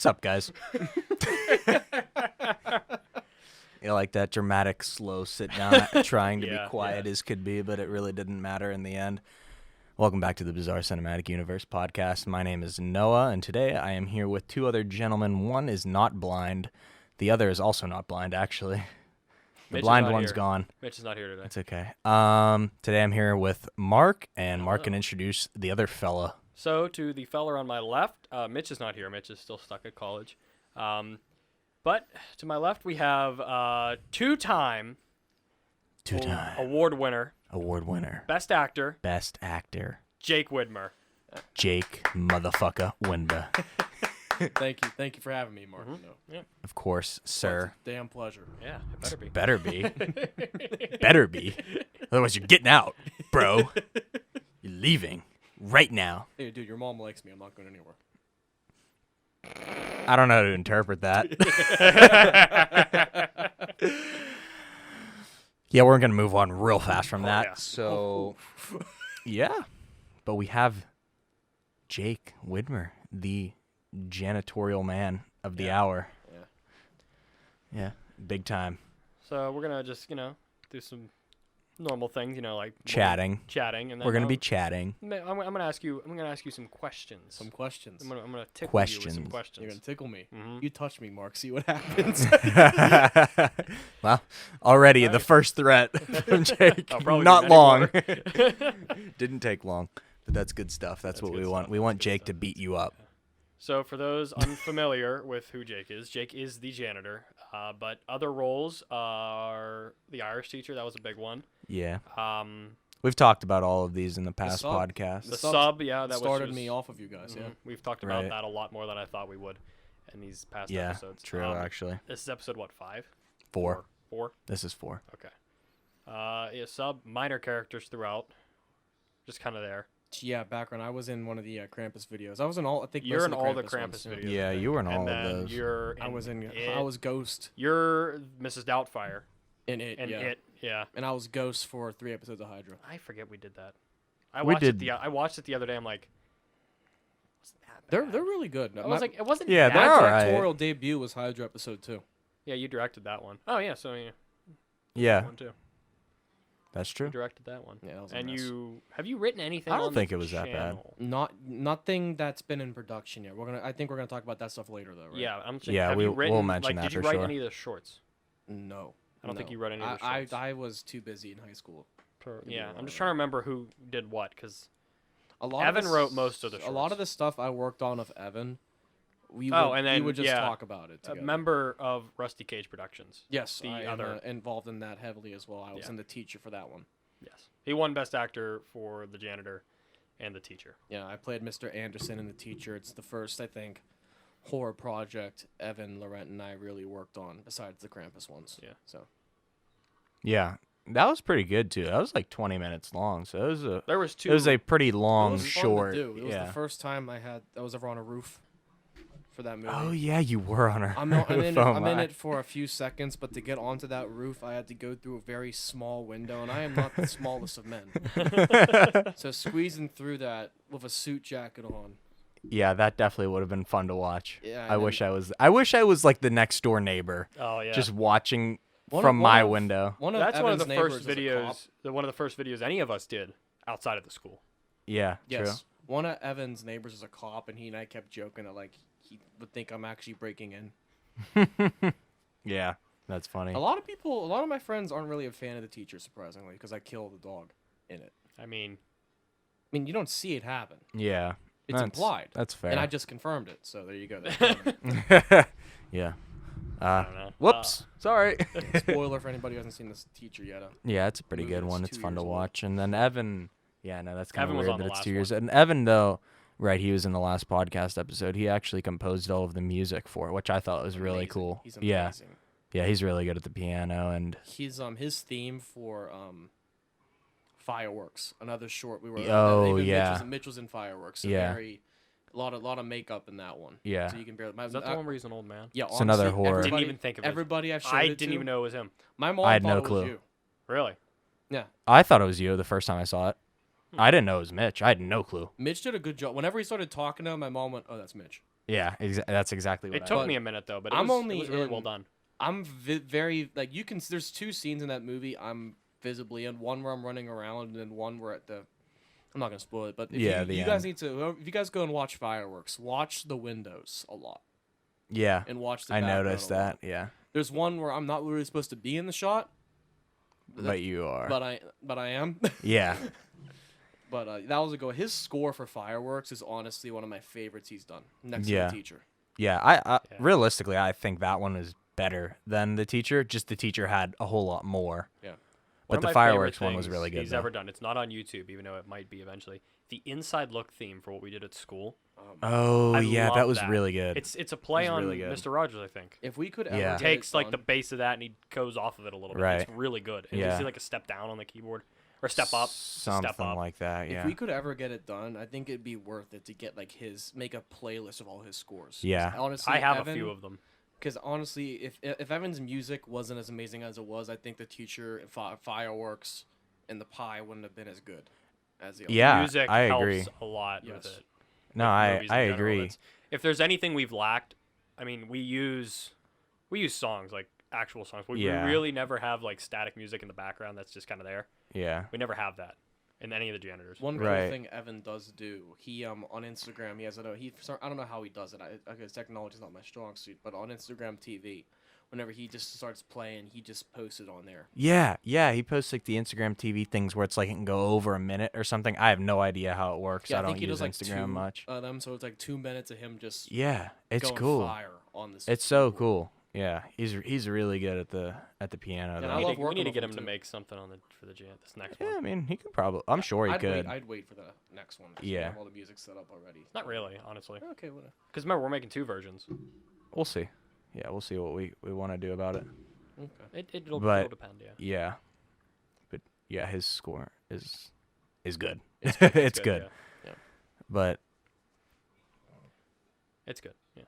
What's up, guys? Like that dramatic, slow sit down, trying to be quiet as could be, but it really didn't matter in the end. Welcome back to the Bizarre Cinematic Universe podcast. My name is Noah, and today I am here with two other gentlemen. One is not blind. The other is also not blind, actually. The blind one's gone. Mitch is not here today. It's okay. Today I'm here with Mark, and Mark can introduce the other fella. So, to the fella on my left, Mitch is not here. Mitch is still stuck at college. But to my left, we have two-time award winner, best actor, Jake Widmer. Jake motherfucker Winba. Thank you for having me, Mark. Mm-hmm. Yeah. Of course, sir. It's a damn pleasure. Yeah, it better be. Better be. Otherwise, you're getting out, bro. You're leaving right now. Hey, dude, your mom likes me. I'm not going anywhere. I don't know how to interpret that. Yeah, we're going to move on real fast from that. Yeah. So, yeah. But we have Jake Widmer, the janitorial man of the hour. Yeah, big time. So we're going to just, do some normal things, like Chatting. And then We're going to be chatting. I'm going to ask you some questions. Some questions. I'm going to tickle Questions. you with some questions. You're going to tickle me. Mm-hmm. You touch me, Mark. See what happens. Well, already the first threat from Jake. Probably Not long. more. Didn't take long. But that's good stuff. That's what we want. We want Jake to beat you up. So for those unfamiliar with who Jake is the janitor. But other roles are the Irish teacher. That was a big one. Yeah. We've talked about all of these in the past podcasts. The sub, that started me off of you guys. Yeah, we've talked about that a lot more than I thought we would in these past episodes. True, actually. This is episode, what, 5? 4. 4? This is 4. Okay. Sub, minor characters throughout. Just kind of there. Yeah, background. I was in one of the Krampus videos. I was in all. I think you're in all the Krampus videos. Yeah, you were in all of those. I was Ghost. You're Mrs. Doubtfire. In it. Yeah. And I was Ghost for 3 episodes of Hydra. I forget we did that. I watched it the other day. I'm like, wasn't that bad? They're really good. I was like, it wasn't. Yeah, bad. they're My all right. directorial debut was Hydra episode 2. Yeah, you directed that one. Oh yeah, so Yeah, that one too. that's true. You directed that one. Yeah, that was a and mess. have you written anything? I don't on think the it was that bad. channel? Nothing that's been in production yet. I think we're gonna talk about that stuff later, though. Right? Yeah, I'm saying. Yeah, have you we'll written, mention that Did you for write sure. any of the shorts? No. I don't think you wrote any of the shorts. I was too busy in high school. Yeah, I'm just trying to remember who did what, because Evan wrote most of the A shorts. lot of the stuff I worked on of Evan, we would just talk about it a together. member of Rusty Cage Productions. Yes, I am involved in that heavily as well. I was in the teacher for that one. Yes, he won Best Actor for the janitor and the teacher. Yeah, I played Mr. Anderson in the teacher. It's the first, I think, horror project Evan, Laurent, and I really worked on, besides the Krampus ones. Yeah. So. Yeah, that was pretty good too. That was like 20 minutes long, so There was two. It was a pretty long It was fun short. to do. It was yeah. the first time I was ever on a roof for that movie. Oh yeah, you were on our. I'm in it for a few seconds, but to get onto that roof, I had to go through a very small window, and I am not the smallest of men. So squeezing through that with a suit jacket on. Yeah, that definitely would have been fun to watch. Yeah, I wish I was like the next door neighbor, Oh yeah. just watching from my window. That's one of the Evan's first neighbors is a cop. videos. One of the first videos any of us did outside of the school. Yeah, Yes. One of Evan's neighbors is a cop, and he and I kept joking that like he would think I'm actually breaking in. true. Yeah, that's funny. A lot of my friends aren't really a fan of the teacher, surprisingly, because I kill the dog in it. I mean, you don't see it happen. Yeah, It's implied. That's fair. And I just confirmed it, so there you go. Yeah. I don't know. Whoops. Sorry. Spoiler for anybody who hasn't seen this teacher yet. Yeah, it's a pretty movie good that's one. It's 2 fun to years old. watch. And then Evan, yeah, no, that's kind of Evan was weird on that the it's last 2 years. one. And Evan, though, right, he was in the last podcast episode. He actually composed all of the music for it, which I thought was really Amazing. cool. He's Yeah, amazing. yeah, he's really good at the piano. And His theme for Fireworks, another short we were. Oh, even yeah. Mitch was in Fireworks. So Yeah. a lot of makeup in that one. Yeah. So you can barely. is that the one where he's an old man? Yeah, It's another honestly, horror. Didn't even think of it. Everybody I've showed I it didn't to, even know it was him. My mom I had thought no it was clue. you. Really? Yeah. I thought it was you the first time I saw it. I didn't know it was Mitch. I had no clue. Mitch did a good job. Whenever he started talking to him, my mom went, "Oh, that's Mitch." Yeah, that's exactly what It took me a minute though, but it was really well done. I'm very like you can. There's 2 scenes in that movie I'm visibly in. One where I'm running around, and then one where I'm not gonna spoil it, but if you guys need to. If you guys go and watch fireworks, watch the windows a lot. Yeah, and watch the. I noticed that. Yeah. There's one where I'm not really supposed to be in the shot. But you are. But I am. Yeah. But that was a go. His score for fireworks is honestly one of my favorites he's done. Next to the teacher. Yeah, I realistically, I think that one is better than the teacher. Just the teacher had a whole lot more. Yeah. But the fireworks one was really good. He's ever done. It's not on YouTube, even though it might be eventually. The inside look theme for what we did at school. Oh yeah, that was really good. It's a play on really Mr. Rogers, I think. If we could ever he takes like the base of that and he goes off of it a little bit. Right. It's really good. And you see like a step down on the keyboard or step up, something like that. Yeah. If we could ever get it done, I think it'd be worth it to get like make a playlist of all his scores. Yeah. Honestly, I have a few of them. Because honestly, if Evan's music wasn't as amazing as it was, I think the teacher, fireworks, and the pie wouldn't have been as good as the other. Yeah, music I helps agree. a lot with it. No, I agree. If there's anything we've lacked, I mean, we use songs, like actual songs. We really never have like static music in the background that's just kind of there. Yeah. We never have that in any of the janitors. One cool thing Evan does do, he on Instagram, he has I don't know how he does it. Because technology is not my strong suit, but on Instagram TV, whenever he just starts playing, he just posts it on there. Yeah, he posts like the Instagram TV things where it's like it can go over a minute or something. I have no idea how it works. Yeah, I don't think use he does Instagram much. So it's like 2 minutes of him just it's going cool. fire on this. It's so cool. Yeah, he's really good at the piano. And though. we need to get him to make something for the this next one. Yeah, I mean he could probably. I'm sure he could. I'd wait for the next one. Yeah. Have all the music set up already. Not really, honestly. Okay, whatever. Because remember, we're making 2 versions. We'll see. Yeah, we'll see what we want to do about it. Okay. It'll depend. Yeah. Yeah. But yeah, his score is good. It's good. Yeah. But it's good. Yeah.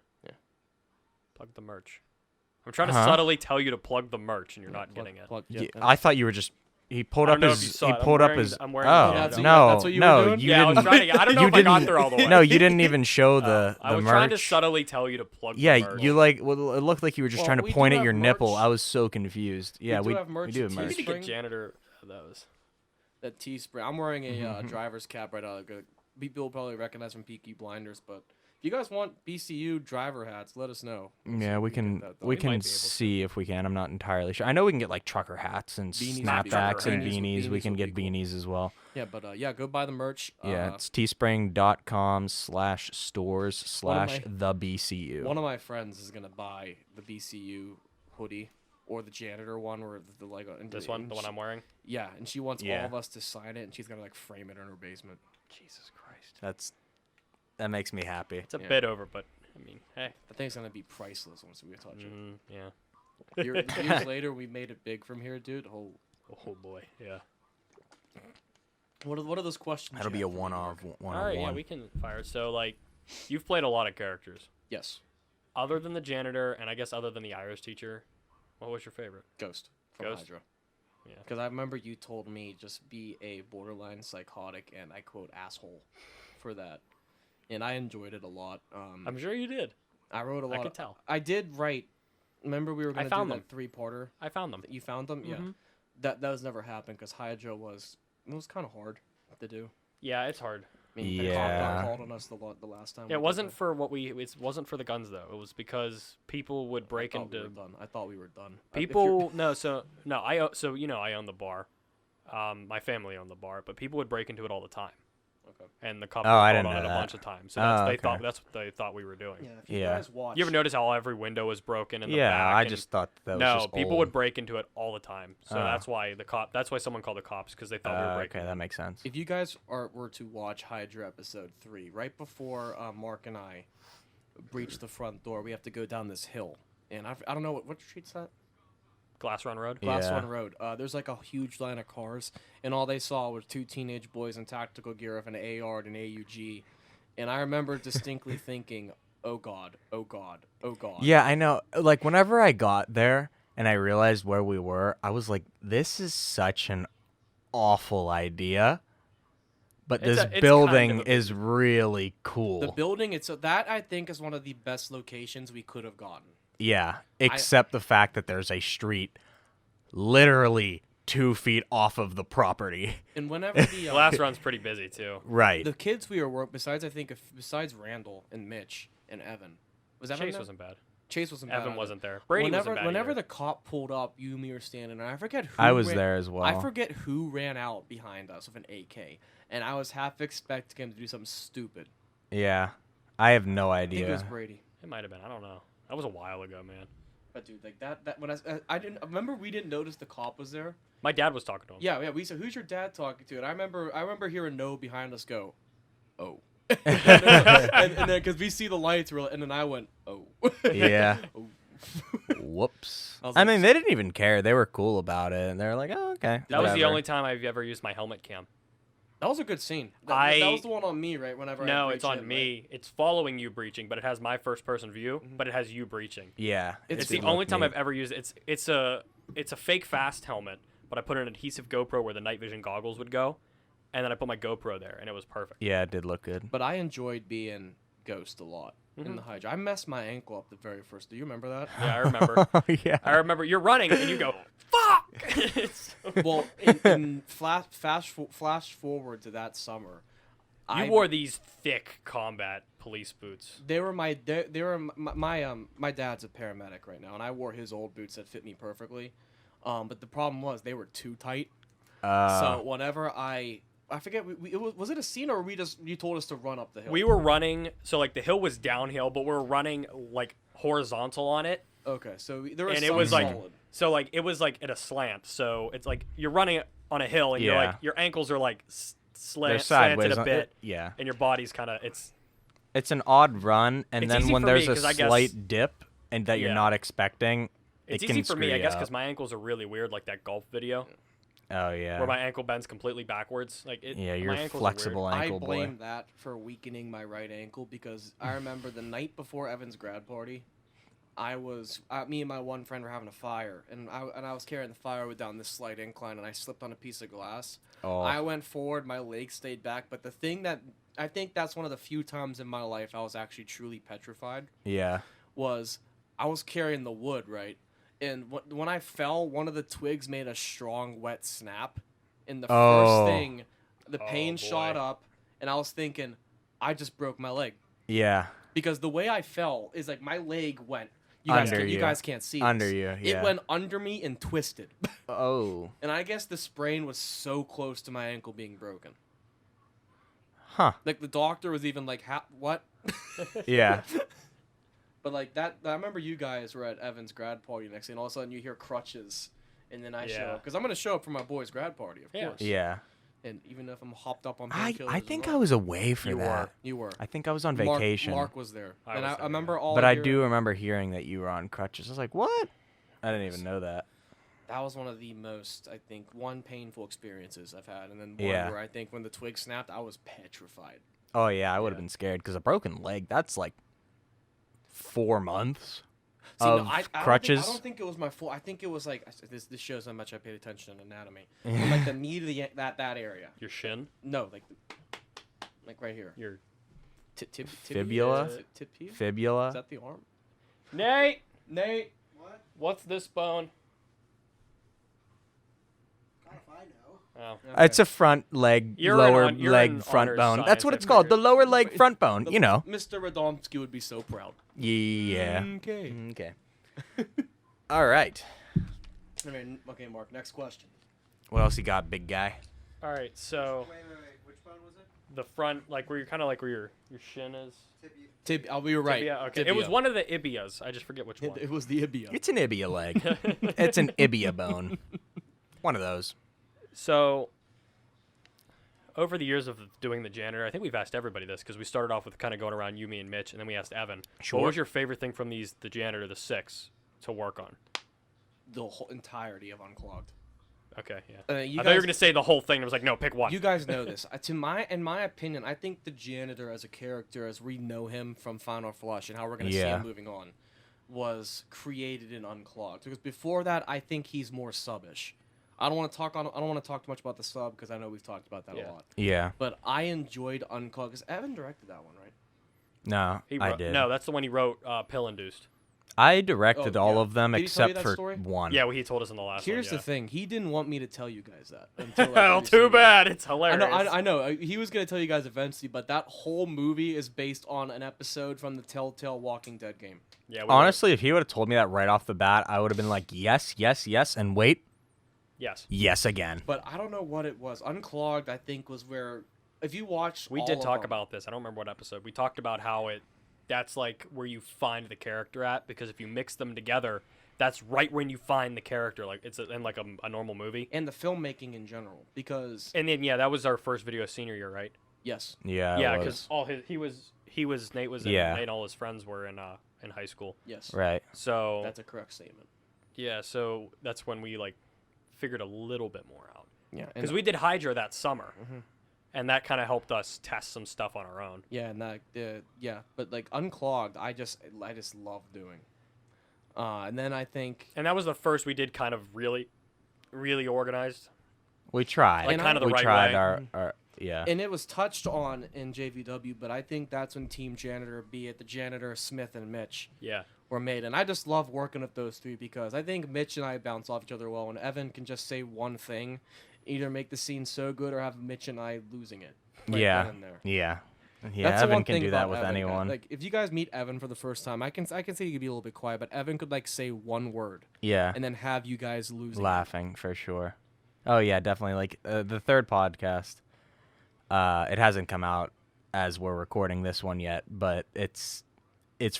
Plug the merch. I'm trying to subtly tell you to plug the merch, and you're not getting it. I thought you were just. He pulled up his. I'm wearing that's what you were doing? I was trying to. I don't know if I got there all the way. No, you didn't even show the I was merch. trying to subtly tell you to plug. Yeah, the merch. you like. Well, it looked like you were just trying to point at your nipple. merch. I was so confused. Yeah, we do have merch. do have We merch. need to get Janitor those. That Teespring. I'm wearing a driver's cap right now. People will probably recognize from Peaky Blinders, but if you guys want BCU driver hats, let us know. Yeah, we can see if we can. I'm not entirely sure. I know we can get like trucker hats and snapbacks and beanies. We can get beanies as well. Yeah, but go buy the merch. Yeah, it's teespring.com/stores/the BCU. One of my friends is gonna buy the BCU hoodie or the Janitor one, or the Lego. This one, the one I'm wearing. Yeah, and she wants all of us to sign it, and she's gonna like frame it in her basement. Jesus Christ. That makes me happy. It's a bit over, but I mean, hey. I think it's gonna be priceless once we touch it. Yeah. Years later, we made it big from here, dude. Oh boy, yeah. What are those questions? That'll be a one-off. All right, yeah, we can fire. So like, you've played a lot of characters. Yes. Other than the Janitor, and I guess other than the Irish teacher, what was your favorite? Ghost from Hydra. Yeah. Because I remember you told me just be a borderline psychotic and I quote asshole for that, and I enjoyed it a lot. I'm sure you did. I wrote a lot. I could tell. I did write. Remember we were going to do that 3-parter. I found them. You found them? Mm-hmm. Yeah. That was never happened because Hydra was kind of hard to do. Yeah, it's hard. I mean, the cop got called on us the last time. It wasn't for it wasn't for the guns though. It was because people would break into. I thought we were done. I own the bar. My family owned the bar, but people would break into it all the time. Okay. And the cop I called didn't on know it that. a bunch of times. So that's what they thought we were doing. Yeah. If you guys watch, you ever notice how every window was broken in the back? Yeah, I just thought that was just people old. would break into it all the time. So that's why someone called the cops, because they thought we were breaking. Okay, that makes sense. If you guys were to watch Hydra episode 3, right before Mark and I breach the front door, we have to go down this hill, and I don't know what street's that. Glass Run Road? Glass Run Road. There's like a huge line of cars, and all they saw was 2 teenage boys in tactical gear with an AR and an AUG. And I remember distinctly thinking, oh God, oh God, oh God. Yeah, I know. Like, whenever I got there and I realized where we were, I was like, this is such an awful idea. But this building is really cool. The building, that I think is one of the best locations we could have gotten. Yeah, except the fact that there's a street literally 2 feet off of the property. And whenever the last run's pretty busy too. Right. The kids we were working besides Randall and Mitch and Evan, was Evan Chase there? wasn't bad. Chase wasn't bad. Evan wasn't there. Brady wasn't bad. Whenever the cop pulled up, you and me were standing, and I forget who. I was there as well. I forget who ran out behind us with an AK, and I was half expecting him to do something stupid. Yeah, I have no idea. I think it was Brady. It might have been. I don't know. That was a while ago, man. But dude, like that when I didn't remember, we didn't notice the cop was there. My dad was talking to him. Yeah. We said, "Who's your dad talking to?" And I remember hearing no behind us go, "Oh." and then because we see the lights, and then I went, "Oh." Yeah. Oh. Whoops. I mean, they didn't even care. They were cool about it, and they were like, "Oh, okay." That was the only time I've ever used my helmet cam. That was a good scene. That was the one on me, right? No, it's on me. Right? It's following you breaching, but it has my first-person view, but it has you breaching. Yeah, it's the only time I've ever used it. It's a fake fast helmet, but I put an adhesive GoPro where the night vision goggles would go, and then I put my GoPro there, and it was perfect. Yeah, it did look good. But I enjoyed being Ghost a lot in the Hydra. I messed my ankle up the very first. Do you remember that? Yeah, I remember. Yeah, I remember. You're running, and you go, "Fuck!" Well, in flash forward to that summer, you wore these thick combat police boots. They were my dad's a paramedic right now, and I wore his old boots that fit me perfectly. But the problem was they were too tight. So whenever I forget, was it a scene or you told us to run up the hill? We were running, so like the hill was downhill, but we were running like horizontal on it. Okay, so there was and it was like solid. So like it was like at a slant, so it's like you're running on a hill, and you're like your ankles are like slanted a bit, and your body's kind of it's an odd run, and then when there's a slight dip and that you're not expecting, it's it easy can for me, I guess, because up. my ankles are really weird, like that golf video. Oh yeah, where my ankle bends completely backwards. Like you're a flexible ankle boy. I blame that for weakening my right ankle because I remember the night before Evan's grad party, me and my one friend were having a fire, and I was carrying the firewood down this slight incline, and I slipped on a piece of glass. Oh. I went forward, my legs stayed back, but the thing that I think that's one of the few times in my life I was actually truly petrified. Yeah, was I was carrying the wood, right? And when I fell, one of the twigs made a strong, wet snap. And the first thing, the pain shot up, and I was thinking, I just broke my leg. Yeah. Because the way I fell is like my leg went. You guys can't see under this. you. Yeah. It went under me and twisted. Oh. And I guess the sprain was so close to my ankle being broken. Huh. Like the doctor was even like, what? Yeah. But like that, I remember you guys were at Evan's grad party next day, and all of a sudden you hear crutches, and then I show up because I'm gonna show up for my boy's grad party, of course. Yeah. And even if I'm hopped up on painkillers, I think I was away for that. You were. I think I was on vacation. Mark was there, and I remember all. But I do remember hearing that you were on crutches. I was like, what? I didn't even know that. That was one of the most, I think, painful experiences I've had, and then one where I think when the twig snapped, I was petrified. Oh yeah, I would have been scared because a broken leg. That's like 4 months of crutches. I don't think it was my full. I think it was like this shows how much I paid attention to anatomy. Like the knee to that area. Your shin? No, like right here. Your fibula. Fibula. Is that the arm? Nate. What? What's this bone? God, if I know. Oh. Okay. It's a front leg, lower leg, front bone. That's what it's called. The lower leg, front bone. You know. Mr. Radomski would be so proud. Yeah. Okay. All right. Okay, Mark. Next question. What else you got, big guy? All right. So. Wait. Which bone was it? The front, like where you're kind of like where your shin is. Tibia. We were right. Tibia, okay. Tibia. It was one of the ibias. I just forget which one. It was the ibia. It's an ibia leg. It's an ibia bone. One of those. So, over the years of doing the janitor, I think we've asked everybody this because we started off with kind of going around you, me, and Mitch, and then we asked Evan. Sure. What was your favorite thing from the janitor, the 6, to work on? The whole entirety of Unclogged. Okay, yeah. I thought you were going to say the whole thing. I was like, no, pick one. You guys know this. In my opinion, I think the janitor as a character, as we know him from Final Flush and how we're going to see him moving on, was created in Unclogged. Because before that, I think he's more subbish. I don't want to talk too much about the sub because I know we've talked about that a lot. Yeah. But I enjoyed Unclogged because Evan directed that one, right? No, I did. No, that's the one he wrote. Pill Induced. I directed all of them Did he tell you except that for story? one. Yeah, well, he told us in the last Here's one. the thing: he didn't want me to tell you guys that. Until, like, Well, too bad. It's hilarious. I know. He was gonna tell you guys eventually, but that whole movie is based on an episode from the Telltale Walking Dead game. Yeah. Honestly, if he would have told me that right off the bat, I would have been like, yes, yes, yes, and wait. Yes. Yes again. But I don't know what it was. Unclogged, I think, was where if you watch. We did talk about this. I don't remember what episode. We talked about how that's like where you find the character at, because if you mix them together, that's right when you find the character. Like it's in like a normal movie. And the filmmaking in general, because. And then that was our first video senior year, right? Yes. Yeah. Yeah, because Nate was Yeah. Nate and all his friends were in high school. Yes. Right. So that's a correct statement. Yeah, so that's when we like figured a little bit more out. Yeah. Because we did Hydra that summer. Mm-hmm. And that kind of helped us test some stuff on our own. Yeah, and but like Unclogged, I just love doing. And then I think. And that was the first we did kind of really, really organized. We tried. Like kind of the right tried way. our yeah. And it was touched on in JVW, but I think that's when Team Janitor, be it the Janitor, Smith, and Mitch, were made. And I just love working with those three because I think Mitch and I bounce off each other well, and Evan can just say one thing, either make the scene so good or have Mitch and I losing it. Right Yeah. then and there. Yeah. That's the Evan one can thing do that about with Evan. anyone. Like if you guys meet Evan for the first time, I can say he could be a little bit quiet, but Evan could like say one word. Yeah. And then have you guys losing laughing for sure. Oh yeah, definitely. Like the third podcast, it hasn't come out as we're recording this one yet, but it's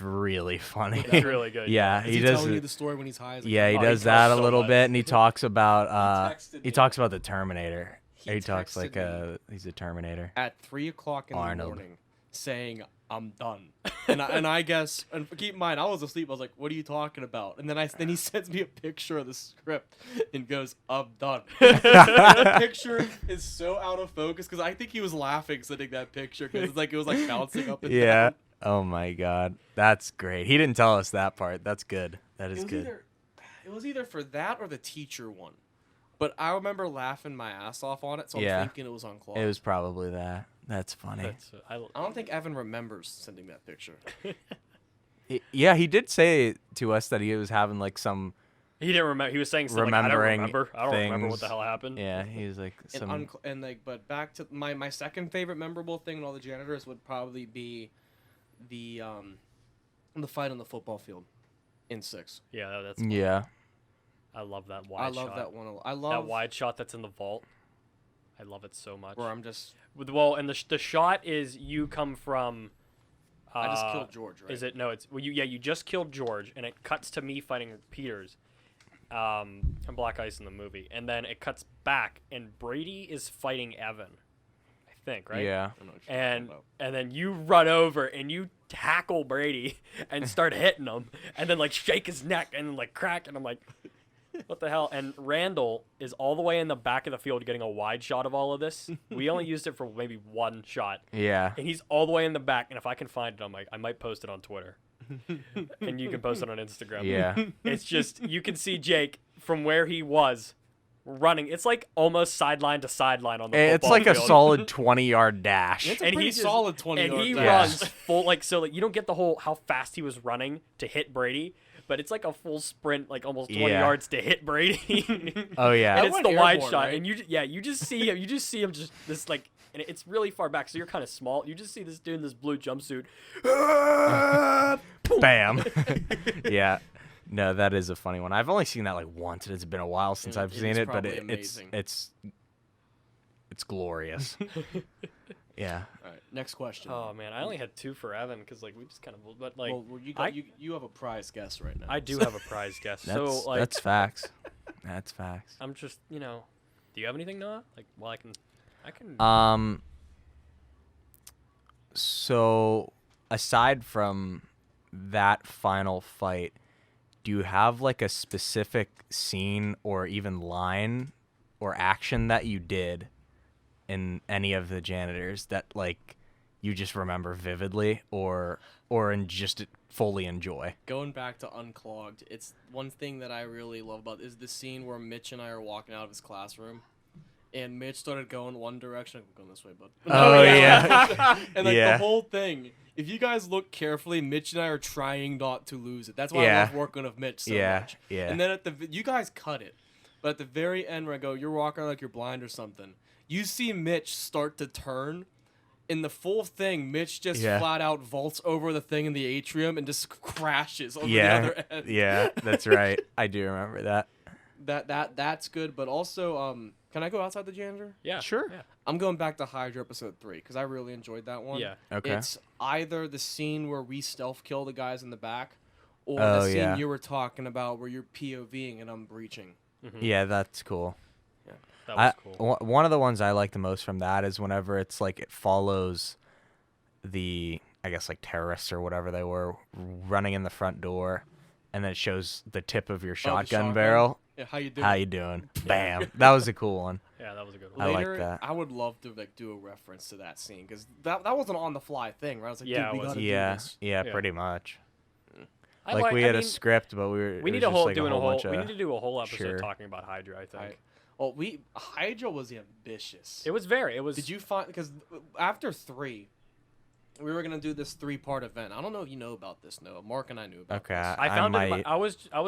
really funny. It's really good. Yeah, Is he does. telling you the story when he's high? As a Yeah, kid? he does he that talks a so little much. bit, and he talks about texted he me. talks about the Terminator. He talks texted like me. He's a Terminator. At 3:00 in Arnold. the morning, saying I'm done. and I guess, and keep in mind, I was asleep. I was like, "What are you talking about?" And then he sends me a picture of the script and goes, "I'm done." The picture is so out of focus because I think he was laughing sending that picture because it was like bouncing up and Yeah. down. Oh my God, that's great. He didn't tell us that part. That's good. That is good. It was either for that or the teacher one, but I remember laughing my ass off on it, so Yeah. I'm thinking it was on Claude. It was probably that. That's funny. I don't think Evan remembers sending that picture. Yeah, he did say to us that he was having like some. He didn't remember. He was saying something like, Remembering I don't remember what things. the hell happened. Yeah, he was like some. But back to my second favorite memorable thing in all the Janitors would probably be the fight on the football field in 6. Yeah, that's. Yeah. I love that wide I shot. love that one. I love that wide shot that's in the vault. I love it so much. where I'm just. Well, and the shot is you come from. I just killed George, right? Is it no? It's you just killed George, and it cuts to me fighting Peters, and Black Ice in the movie, and then it cuts back, and Brady is fighting Evan, I think, right? Yeah. I don't know what you're talking about. And then you run over and you tackle Brady and start hitting him, and then like shake his neck and then like crack, and I'm like, what the hell? And Randall is all the way in the back of the field getting a wide shot of all of this. We only used it for maybe one shot. Yeah. And he's all the way in the back, and if I can find it, I might post it on Twitter. And you can post it on Instagram. Yeah. It's just, you can see Jake from where he was running. It's like almost sideline to sideline on the football It's like field. a solid 20-yard dash. It's a pretty solid 20 And he yard runs dash. full, like, so like you don't get the whole how fast he was running to hit Brady, but it's like a full sprint, like almost 20 Yeah. yards to hit Brady. Oh yeah. And it's went the wide airborne, shot, right? and you just see him just this like, and it's really far back, so you're kind of small. You just see this dude in this blue jumpsuit. Bam. Yeah. No, that is a funny one. I've only seen that like once, and it's been a while since I've It seen is it, but probably it's amazing. it's glorious. Yeah. All right, next question. Oh man, I only had 2 for Evan because like we just kind of, but like well, you have a prize guest right now. I do have a prize guest, so like That's facts. That's facts. I'm just do you have anything, Noah? Like, well, I can. So aside from that final fight, do you have like a specific scene or even line or action that you did in any of the Janitors that like you just remember vividly, or in just fully enjoy. Going back to Unclogged, it's one thing that I really love about is the scene where Mitch and I are walking out of his classroom, and Mitch started going one direction. I'm going this way, bud. Oh, yeah. And like Yeah. the whole thing. If you guys look carefully, Mitch and I are trying not to lose it. That's why I love working with Mitch so much. Yeah. And then you guys cut it, but at the very end where I go, you're walking like you're blind or something. You see Mitch start to turn. In the full thing, Mitch just flat out vaults over the thing in the atrium and just crashes over the other end. Yeah, that's right. I do remember that. That's good, but also, can I go outside the janitor? Yeah. Sure. Yeah. I'm going back to Hydra episode 3 because I really enjoyed that one. Yeah. Okay. It's either the scene where we stealth kill the guys in the back, or Oh, the scene yeah. you were talking about where you're POVing and I'm breaching. Yeah, that's cool. That was cool. One of the ones I like the most from that is whenever it's like it follows the, I guess, like terrorists or whatever they were running in the front door, and then it shows the tip of your shotgun barrel. Yeah, how you doing? How you doing? Bam. That was a cool one. Yeah, that was a good one. I like Later, that. I would love to like do a reference to that scene because that wasn't on the fly thing, right? I was like, Yeah, dude, it we gotta Yeah, do this. yeah, Yeah. pretty much. I Like we had I a mean, script, but we We it need was a just whole like doing a whole. bunch We of- need to do a whole episode Sure. talking about Hydra. I think Well, Hydra was ambitious. it was very. It was. Did you find because after 3, we were gonna do this 3-part event. I don't know if you know about this. No, Mark and I knew about. Okay, this. I found it. In might-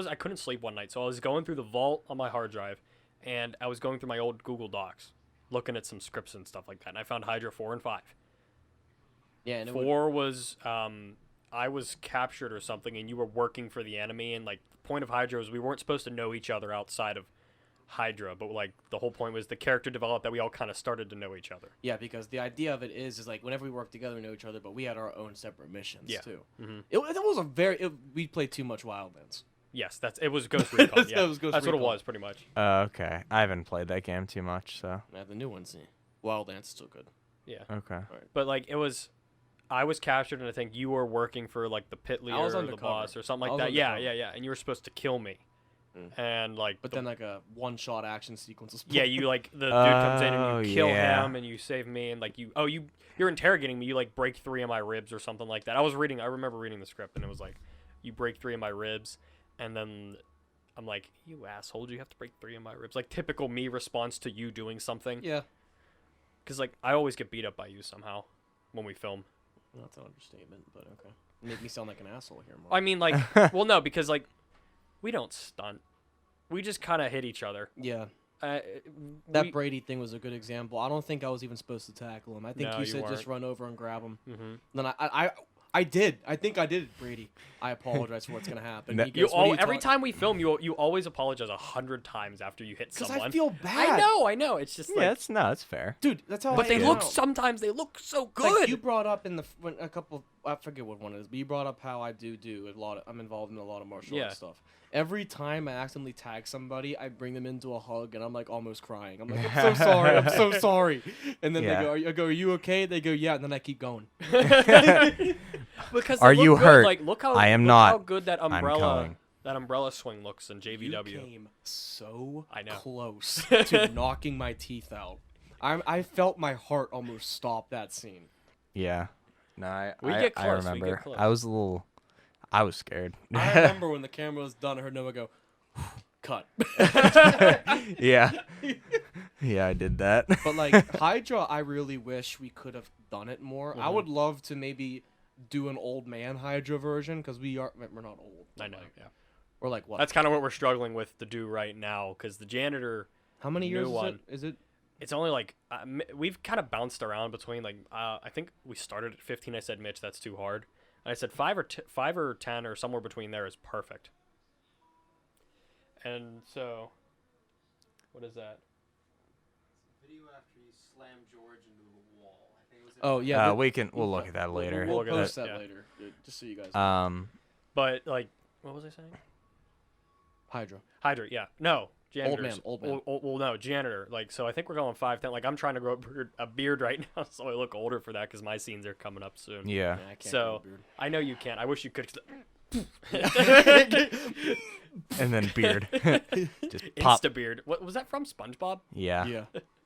I couldn't sleep one night, so I was going through the vault on my hard drive, and I was going through my old Google Docs, looking at some scripts and stuff like that. And I found Hydra 4 and 5. Yeah, and 4 was I was captured or something, and you were working for the enemy. And like the point of Hydra was we weren't supposed to know each other outside of Hydra, but like the whole point was the character developed that we all kind of started to know each other. Yeah, because the idea of it is like whenever we work together, we know each other, but we had our own separate missions too. Mhm. It was a very we played too much Wildlands. Yes, it was Ghost Recon. Yeah, It was Ghost that's what it Recon. was pretty much. Okay, I haven't played that game too much, so Yeah, the new one's Wildlands is still good. Yeah, okay. but like I was captured, and I think you were working for like the pit leader or the undercover. boss or something I like was that. Yeah, undercover. yeah, and you were supposed to kill me, and like But then like a one-shot action sequence was yeah, you like the dude comes in and Oh, you kill yeah. him and you save me, and like you're interrogating me. You like break 3 of my ribs or something like that. I remember reading the script, and it was like you break 3 of my ribs, and then I'm like, you asshole, you have to break 3 of my ribs. Like typical me response to you doing something. Yeah. Because like I always get beat up by you somehow when we film. That's an understatement, but okay. You make me sound like an asshole here, Mark. I mean, like, well, no, because like we don't stunt. We just kind of hit each other. Yeah. Uh, That Brady thing was a good example. I don't think I was even supposed to tackle him. I think No, you you said just weren't. run over and grab him. Mm-hmm. Then I did. I think I did it, Brady. I apologize for what's gonna happen. No- He goes, "What are you Every talking-" time we film, you always apologize 100 times after you hit 'Cause someone. I feel bad. I know. It's just Yeah, like, that's fair. Dude, that's how. but I they am look. now. Sometimes they look so Like, good. you brought up in a couple. I forget what one it is, but you brought up how I do a lot. I'm involved in a lot of martial Yeah. arts stuff. Every time I accidentally tag somebody, I bring them into a hug, and I'm like almost crying. I'm like, I'm so sorry. I'm so sorry. And then Yeah. I go, are you okay? They go, yeah. And then I keep going. Because Are they you look good. hurt? Like, look how I am look not. How good that I'm umbrella coming. swing looks in JVW. You came so I know. close to knocking my teeth out. I felt my heart almost stop that scene. Yeah. No, I We I, get I close, we get remember. close. I was scared. I remember when the camera was done, I heard Noah go, cut. Yeah. Yeah, I did that. But like Hydra, I really wish we could have done it more. I Mhm. would love to maybe do an old man Hydra version because we're not old. I know. Like, Yeah. we're like what? That's kind of what we're struggling with to do right now. Because the janitor, How many years new is one. it? Is it? it's only like we've kind of bounced around between like I think we started at 15. I said, Mitch, that's too hard. And I said 5 or 10 or somewhere between there is perfect. And so, what is that? Video after you slam George into the wall. I think it was Oh yeah. We'll look at that later. We'll look at post that, that yeah. later, dude, just so you guys. Know. But like, what was I saying? Hydra. Hydrate, yeah. No, janitors. Old man. Well, no, janitor. Like, so I think we're going 5'10". Like, I'm trying to grow a beard right now, so I look older for that because my scenes are coming up soon. Yeah. I can't So grow a beard. I know you can't. I wish you could. And then beard. Just pop. Insta beard. What was that from? SpongeBob? Yeah. Yeah.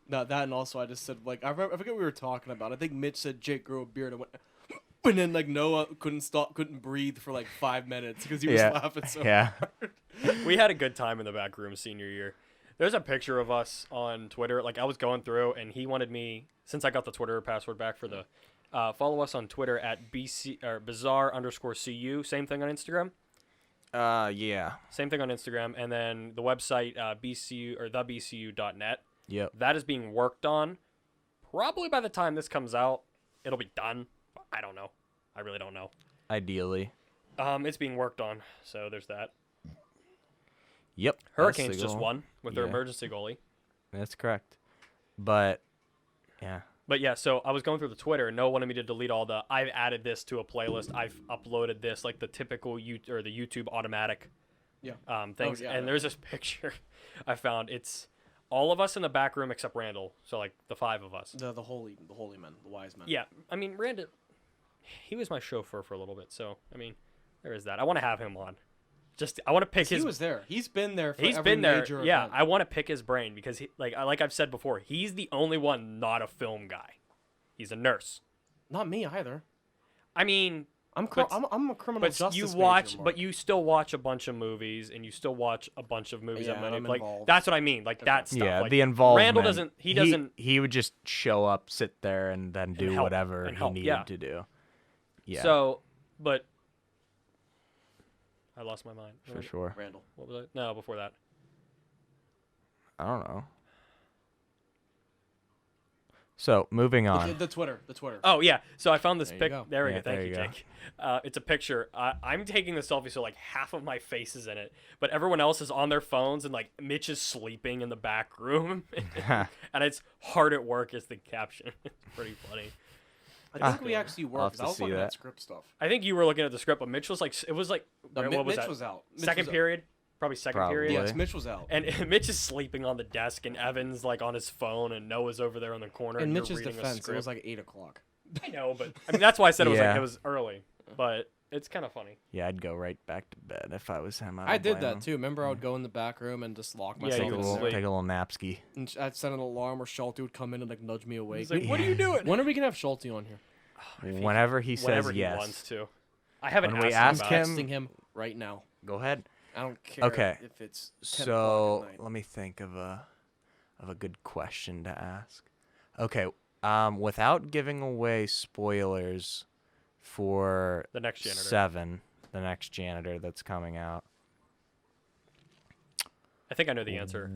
No, that and also I just said like I forget what we were talking about. I think Mitch said Jake grew a beard. I went. And then like Noah couldn't breathe for like 5 minutes because he was laughing so hard. We had a good time in the back room senior year. There's a picture of us on Twitter. Like I was going through, and he wanted me, since I got the Twitter password back for the, follow us on Twitter at bizarre_cu. Same thing on Instagram. Yeah. Same thing on Instagram, and then the website BCU or thebcu.net. Yep. That is being worked on. Probably by the time this comes out, it'll be done. I don't know. I really don't know. Ideally. It's being worked on, so there's that. Yep. Hurricanes just won with their emergency goalie. That's correct. But yeah. But yeah, so I was going through the Twitter, and Noah wanted me to delete all the. I've added this to a playlist. I've uploaded this, like the typical the YouTube automatic. Yeah. Things. Oh, yeah, and there's this picture I found. It's all of us in the back room except Randall. So like the 5 of us. The holy men, the wise men. Yeah, I mean Randall. He was my chauffeur for a little bit, so I mean, there is that. I want to have him on. I want to pick his. He was there. He's been there for He's every been there. major Yeah, event. I want to pick his brain because he, like I've said before, he's the only one not a film guy. He's a nurse. Not me either. I mean, I'm a criminal but justice you major, watch, Mark. but you still watch a bunch of movies, and you still watch a bunch of movies Yeah, that and I'm like involved. that's what I mean, like that stuff. Yeah, like, the involvement. Randall doesn't. He doesn't. He would just show up, sit there, and then do help, whatever and he help, needed to do. Yeah. So, but I lost my mind. For sure. Randall. What was it? No, before that. I don't know. So moving on. The Twitter. Oh yeah, so I found this There you pic. go. There we Yeah, go. Thank there you, you go. Jake. It's a picture. I'm taking the selfie, so like half of my face is in it, but everyone else is on their phones, and like Mitch is sleeping in the back room, and it's hard at work is the caption. It's pretty funny. I think we actually I'll worked. have to I was see looking that. at script stuff. I think you were looking at the script, but Mitch was like, it was like, No, what was Mitch that? was out. Mitch Second was out. period, probably second period. Probably. Yes, Mitch was out. And Mitch is sleeping on the desk, and Evan's like on his phone, and Noah's over there in the corner. In and Mitch's you're reading a defense, it script. was like 8 o'clock. I know, but I mean that's why I said it was like Yeah. it was early, but it's kind of funny. Yeah, I'd go right back to bed if I was him. I did that too. Remember, I would go in the back room and just lock Yeah, myself you Take a would in little, there. sleep. take a little napski. And I'd set an alarm where Schulte would come in and like nudge me awake. He's like, "What are you doing?" When are we gonna have Schulte on here? Whenever he Whenever says he yes. wants to. I haven't When we asked ask him. him- About it. Texting him right now. Go ahead. I don't care Okay. if it's 10 So o'clock at night. let me think of a good question to ask. Okay. Without giving away spoilers for The next Janitor. 7, the next Janitor that's coming out. I think I know the answer.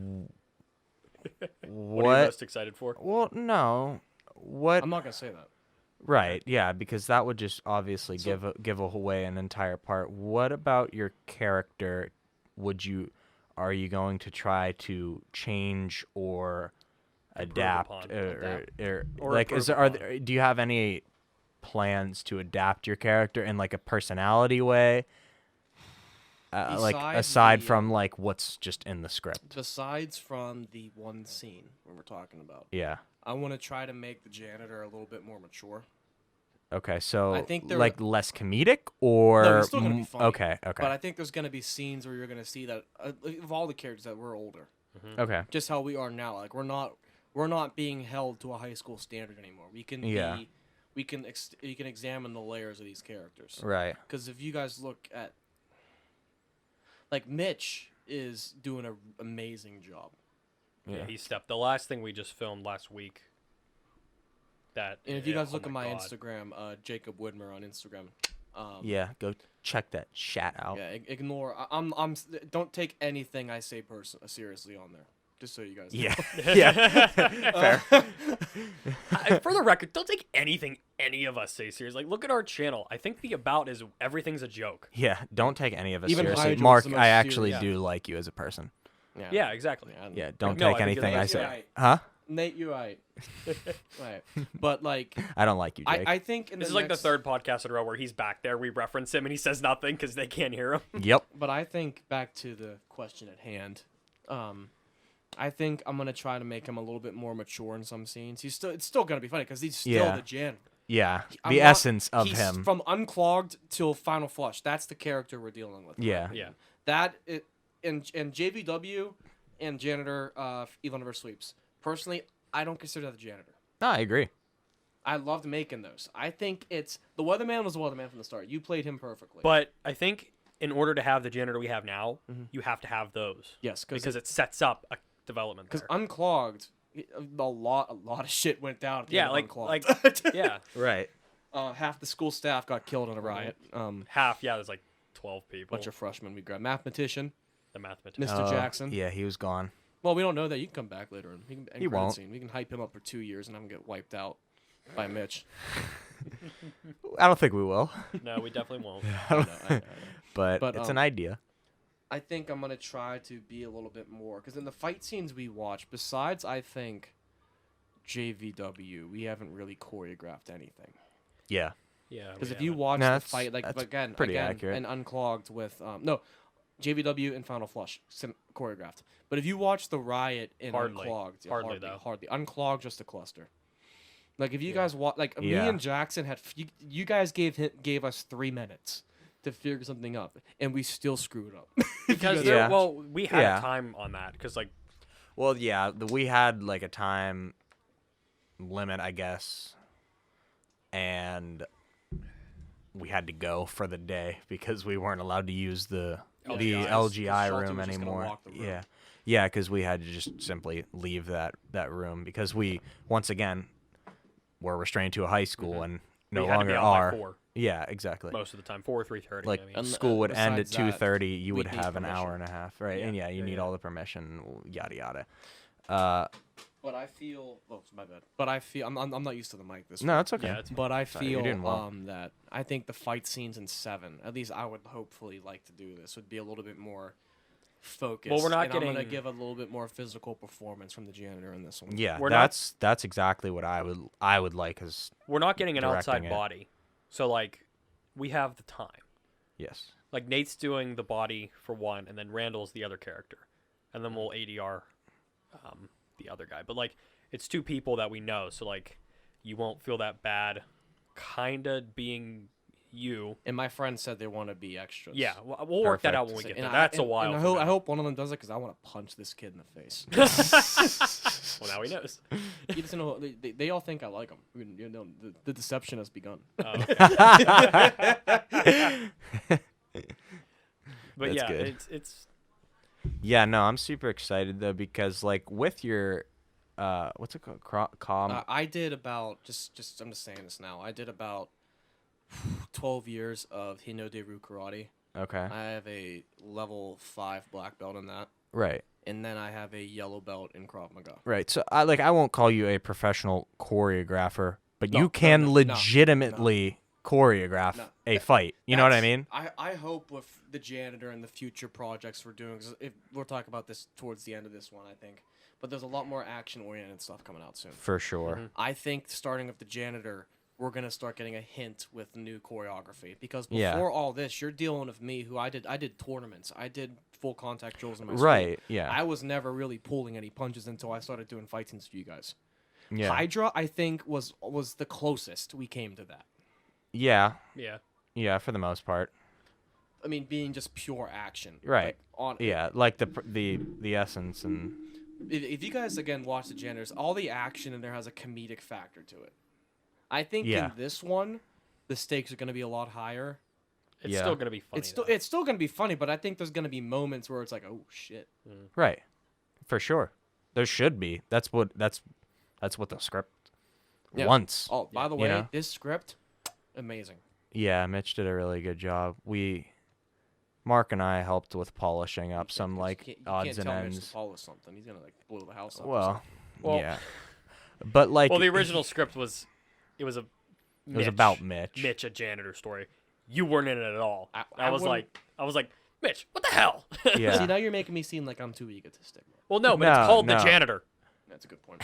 What are you What? most excited for? Well, no. What? I'm not gonna say that. Right, yeah, because that would just obviously So- give away an entire part. What about your character? Are you going to try to change or adapt, upon. or Or like improve do you have any plans to adapt your character in like a personality way? Like Besides aside the, from like what's just in the script. Besides from the one scene when we're talking about, Yeah. I want to try to make the janitor a little bit more mature. Okay, so I think there like less comedic or No, he's still gonna be funny. Okay, okay. But I think there's gonna be scenes where you're gonna see that of all the characters that we're older, Okay. just how we are now. Like we're not being held to a high school standard anymore. We can Yeah. we can examine the layers of these characters. Right. Because if you guys look at, like, Mitch is doing an amazing job. Yeah, he stepped. The last thing we just filmed last week. That. And if you guys look oh at my God. Instagram, Jacob Widmer on Instagram. Yeah, go check that chat out. Yeah, ignore. Don't take anything I say seriously on there. Just so you guys know. Yeah. Yeah. Fair. For the record, don't take anything any of us say serious. Like, look at our channel. I think the about is everything's a joke. Yeah, don't take any of us Even seriously. Hydra's Mark, the most I actually serious. do like you as a person. Yeah, exactly. Yeah, don't No, take I think anything I it's- say. Right. Huh? Nate, you're right. Right. But, like, I don't like you, Jake. I think in This the is like the next- third podcast in a row where he's back there. We reference him and he says nothing because they can't hear him. Yep. But I think back to the question at hand. I think I'm gonna try to make him a little bit more mature in some scenes. It's still gonna be funny because he's still Yeah. the janitor. Yeah. I'm The not- essence of he's him. from unclogged till final flush. That's the character we're dealing with. Yeah. Yeah. That it and JVW and janitor Elon Never Sweeps. Personally, I don't consider that the janitor. No, I agree. I loved making those. I think it's the Weatherman was the Weatherman from the start. You played him perfectly. But I think in order to have the janitor we have now, you have to have those. Yes, because it sets up a development. Because Unclogged, a lot of shit went down. At the end of Unclogged. Yeah, right. Half the school staff got killed in a riot. Half, yeah, there's like 12 people. Bunch of freshmen. We grabbed mathematician. The mathematician. Mr. Jackson. Yeah, he was gone. Well, we don't know that. You can come back later. He won't. Scene. We can hype him up for 2 years and have him get wiped out by Mitch. I don't think we will. No, we definitely won't. I know. But it's an idea. I think I'm going to try to be a little bit more. Because in the fight scenes we watch, besides, I think, JVW, we haven't really choreographed anything. Yeah. Yeah. Because if you watch the fight, like again, accurate. and Unclogged with JVW and Final Flush choreographed. But if you watch the riot in Unclogged, hardly Unclogged, just a cluster. Like if you guys watch, like me and Jackson had, you guys gave us 3 minutes to figure something up, and we still screwed up. Because we had time on that because we had like a time limit, I guess, and we had to go for the day because we weren't allowed to use the LGI room anymore. Yeah, because we had to just simply leave that room because we once again were restrained to a high school and no longer are. By 4. Yeah, exactly. Most of the time, 4 or 3:30. Like I mean. school would end at 2:30. You would have an permission. hour and a half, right? Yeah. And you need all the permission, yada yada. But I feel, my bad. But I feel I'm not used to the mic this. No, it's okay. Yeah, it's But I Sorry, you're feel doing well. that I think the fight scenes in 7, at least I would hopefully like to do this, would be a little bit more focused. Well, we're not and getting. I'm gonna give a little bit more physical performance from the janitor in this one. Yeah, We're that's exactly what I would like as We're not getting an outside directing it. body, so like we have the time. yes. Like Nate's doing the body for one, and then Randall's the other character, and then we'll ADR the other guy. But like it's 2 people that we know, so like you won't feel that bad, kinda being you. And my friend said they want to be extras. Yeah, we'll work that out when we get there. That's a while. And I hope one of them does it because I want to punch this kid in the face. Well, now he knows. He doesn't know. They all think I like him. You know, the deception has begun. But That's yeah, good. it's Yeah, no, I'm super excited though because like with your what's it called? I did about just I'm just saying this now. I did about 12 years of Hino-de-ru karate. Okay. I have a level 5 black belt in that, Right. and then I have a yellow belt in Krav Maga. Right. So I won't call you a professional choreographer, but No, you can no, legitimately choreograph a fight. You know what I mean? I hope with the janitor and the future projects we're doing, 'cause if we'll talk about this towards the end of this one, I think. But there's a lot more action-oriented stuff coming out soon. For sure. I think starting with the janitor, we're gonna start getting a hint with new choreography because before all this, you're dealing with me, who I did tournaments, I did full contact drills in my school. Right. Yeah. I was never really pulling any punches until I started doing fight scenes for you guys. Yeah. Hydra, I think, was the closest we came to that. Yeah. yeah. Yeah. For the most part. I mean, being just pure action. Right. Like, Yeah. Like the essence and. If you guys again watch the janitors, all the action in there has a comedic factor to it. I think in this one, the stakes are going to be a lot higher. It's still gonna be funny. It's still going to be funny, but I think there's going to be moments where it's like, oh shit. Right. For sure. There should be. That's what the script wants. Oh, by the way, this script, amazing. Yeah, Mitch did a really good job. Mark and I helped with polishing up some like odds and ends. Mitch to polish something. He's gonna like blow the house up. Well, Well, yeah. But like the original script was about Mitch. Mitch, a janitor story. You weren't in it at all. I was wouldn't- like, Mitch, what the hell? Yeah. See, now you're making me seem like I'm too egotistic. Well, no, but No, it's called no. the janitor. That's a good point.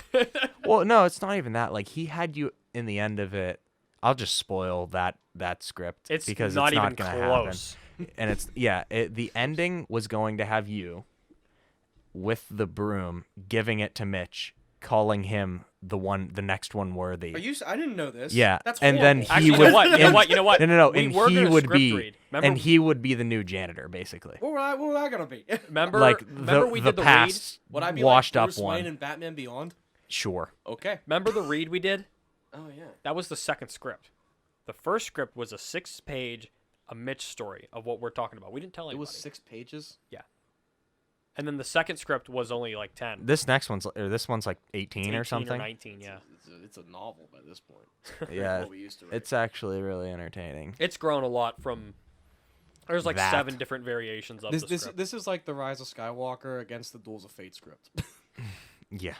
Well, no, it's not even that. Like he had you in the end of it. I'll just spoil that script It's because not it's not even going to close. happen. And it's the ending was going to have you with the broom giving it to Mitch, calling him the next one worthy. I didn't know this. Yeah, That's and horrible. then he Actually, would. you know what? No. We And were he gonna would script be, read. Remember, and he would be the new janitor, basically. What was I gonna be? remember, Like remember we the did the read. past Would I be washed like up Bruce one. Wayne and Batman Beyond? Sure. Okay. Remember the read we did? Oh yeah. That was the second script. The first script was a 6-page, a Mitch story of what we're talking about. We didn't tell anybody. It was 6 pages. Yeah. And then the second script was only like 10. This one's like 18 or something. Or 19, yeah. It's a novel by this point. Yeah, what we used to write. it's actually really entertaining. It's grown a lot from. There's like That. 7 different variations of the script. This is like the Rise of Skywalker against the Duels of Fate script. Yeah.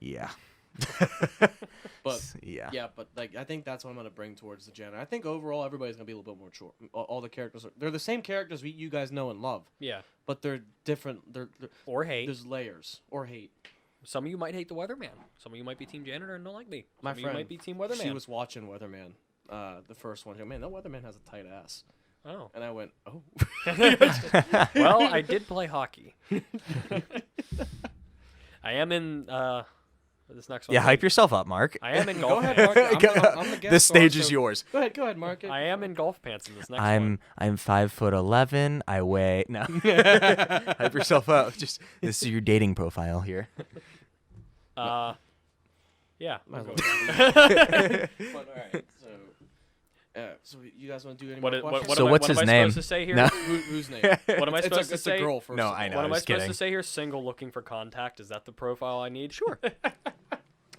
Yeah. But yeah. but like I think that's what I'm gonna bring towards the Janitor. I think overall everybody's gonna be a little bit more mature. All the characters they're the same characters you guys know and love, Yeah. but they're different. They're Or hate. There's layers or hate. Some of you might hate the Weatherman. Some of you might be Team Janitor and don't like me. My Some of friend, you might be Team Weatherman. she was watching Weatherman, the first one. She goes, man, that Weatherman has a tight ass. Oh. And I went, oh. Well, I did play hockey. I am in this next one. Yeah, hype yourself up, Mark. I am in golf Go ahead, pants. Mark. I'm the guest This stage star, is so- yours. Go ahead, Mark. I am in golf pants in this next one. I'm 5'11". I weigh no. Hype yourself up. Just this is your dating profile here. Yeah. Might I'll as go well. with that. But all right, so you guys want to do any What, more what, questions? what So am I, what's what his am I name? supposed to say here? No. Whose name? What am I supposed to It's say? a girl first. No, of all. I know. What am I was supposed kidding. to say here? Single looking for contact. Is that the profile I need? Sure.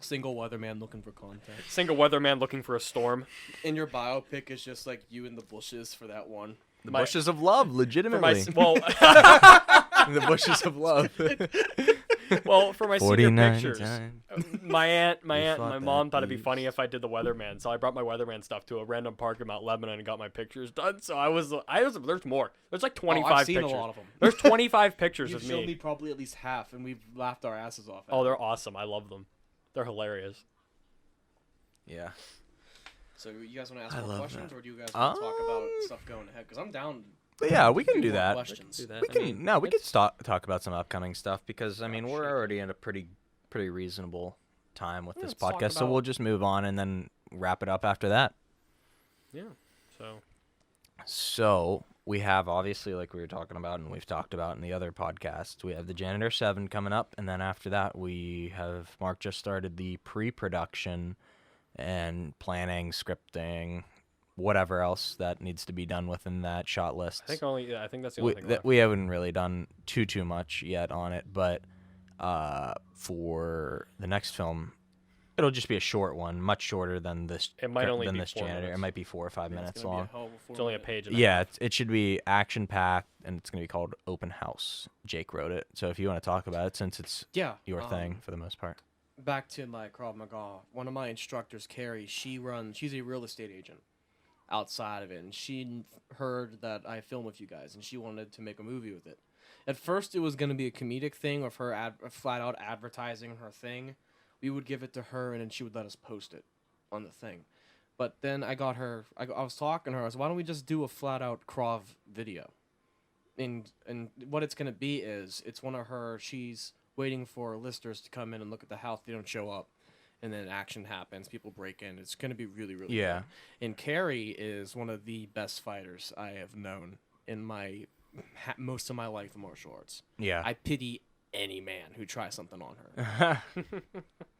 Single weatherman looking for contact. Single weatherman looking for a storm. And your biopic is just like you in the bushes for that one. The My- bushes of love, For legitimately. well, The bushes of love. for my senior 49 pictures, times. my aunt, You and thought my that mom thought it'd be was- funny if I did the weatherman. So I brought my weatherman stuff to a random park in Mount Lebanon and got my pictures done. So I was. There's more. There's like 25 I've seen pictures. a lot of them. There's 25 pictures You've of showed me me. probably at least half, and we've laughed our asses off. At Oh, it. they're awesome. I love them. They're hilarious. Yeah. So you guys want to ask I more love questions, that. or do you guys want to talk about stuff going ahead? Because I'm down. But yeah, we can to do more that. Questions. Do that. We I can mean, we it's- could talk about some upcoming stuff because I mean we're shit. already in a pretty reasonable time with this let's talk podcast, so about- we'll just move on and then wrap it up after that. Yeah. So So we have obviously, like we were talking about and we've talked about in the other podcasts, we have the Janitor 7 coming up, and then after that we have Mark just started the pre-production and planning, scripting, whatever else that needs to be done within that shot list. I think that's the only thing left. We haven't really done too much yet on it, but for the next film, it'll just be a short one, much shorter than this. It might only than be this 4 Janitor. minutes. It might be 4 or 5 Yeah, minutes it's gonna be long. a hell of a It's only a 4 minute. page. And Yeah, it should be action packed, and it's gonna be called Open House. Jake wrote it, so if you want to talk about it, since it's Yeah. your thing for the most part. Back to my Krav Maga. One of my instructors, Carrie, she's a real estate agent outside of it, and she heard that I film with you guys, and she wanted to make a movie with it. At first, it was going to be a comedic thing of her flat out advertising her thing. We would give it to her, and then she would let us post it on the thing. But then I got her. I was talking to her. I was, why don't we just do a flat out Krav video? And what it's going to be is it's one of her. She's waiting for listers to come in and look at the house. They don't show up, and then action happens. People break in. It's going to be really, really Yeah. good. And Carrie is one of the best fighters I have known in my most of my life in martial arts. Yeah. I pity any man who tries something on her.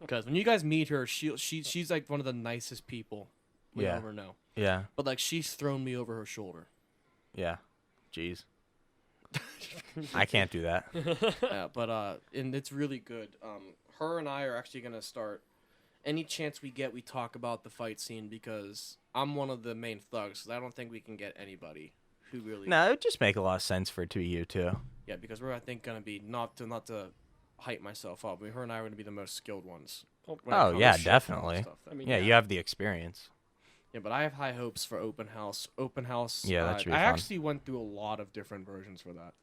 Because when you guys meet her, she's like one of the nicest people we Yeah. ever know. Yeah. But like she's thrown me over her shoulder. Yeah. Jeez. I can't do that. And it's really good. Her and I are actually gonna start. Any chance we get, we talk about the fight scene because I'm one of the main thugs. 'Cause I don't think we can get anybody who really. No, it would just make a lot of sense for it to be you two. Yeah, because we're I think gonna be not to hype myself up. I mean, her and I are gonna be the most skilled ones. when it Oh, comes yeah, to shit and all definitely. stuff. I mean, Yeah, you have the experience. Yeah, but I have high hopes for Open House. Open House. Yeah, that should be I fun. actually went through a lot of different versions for that.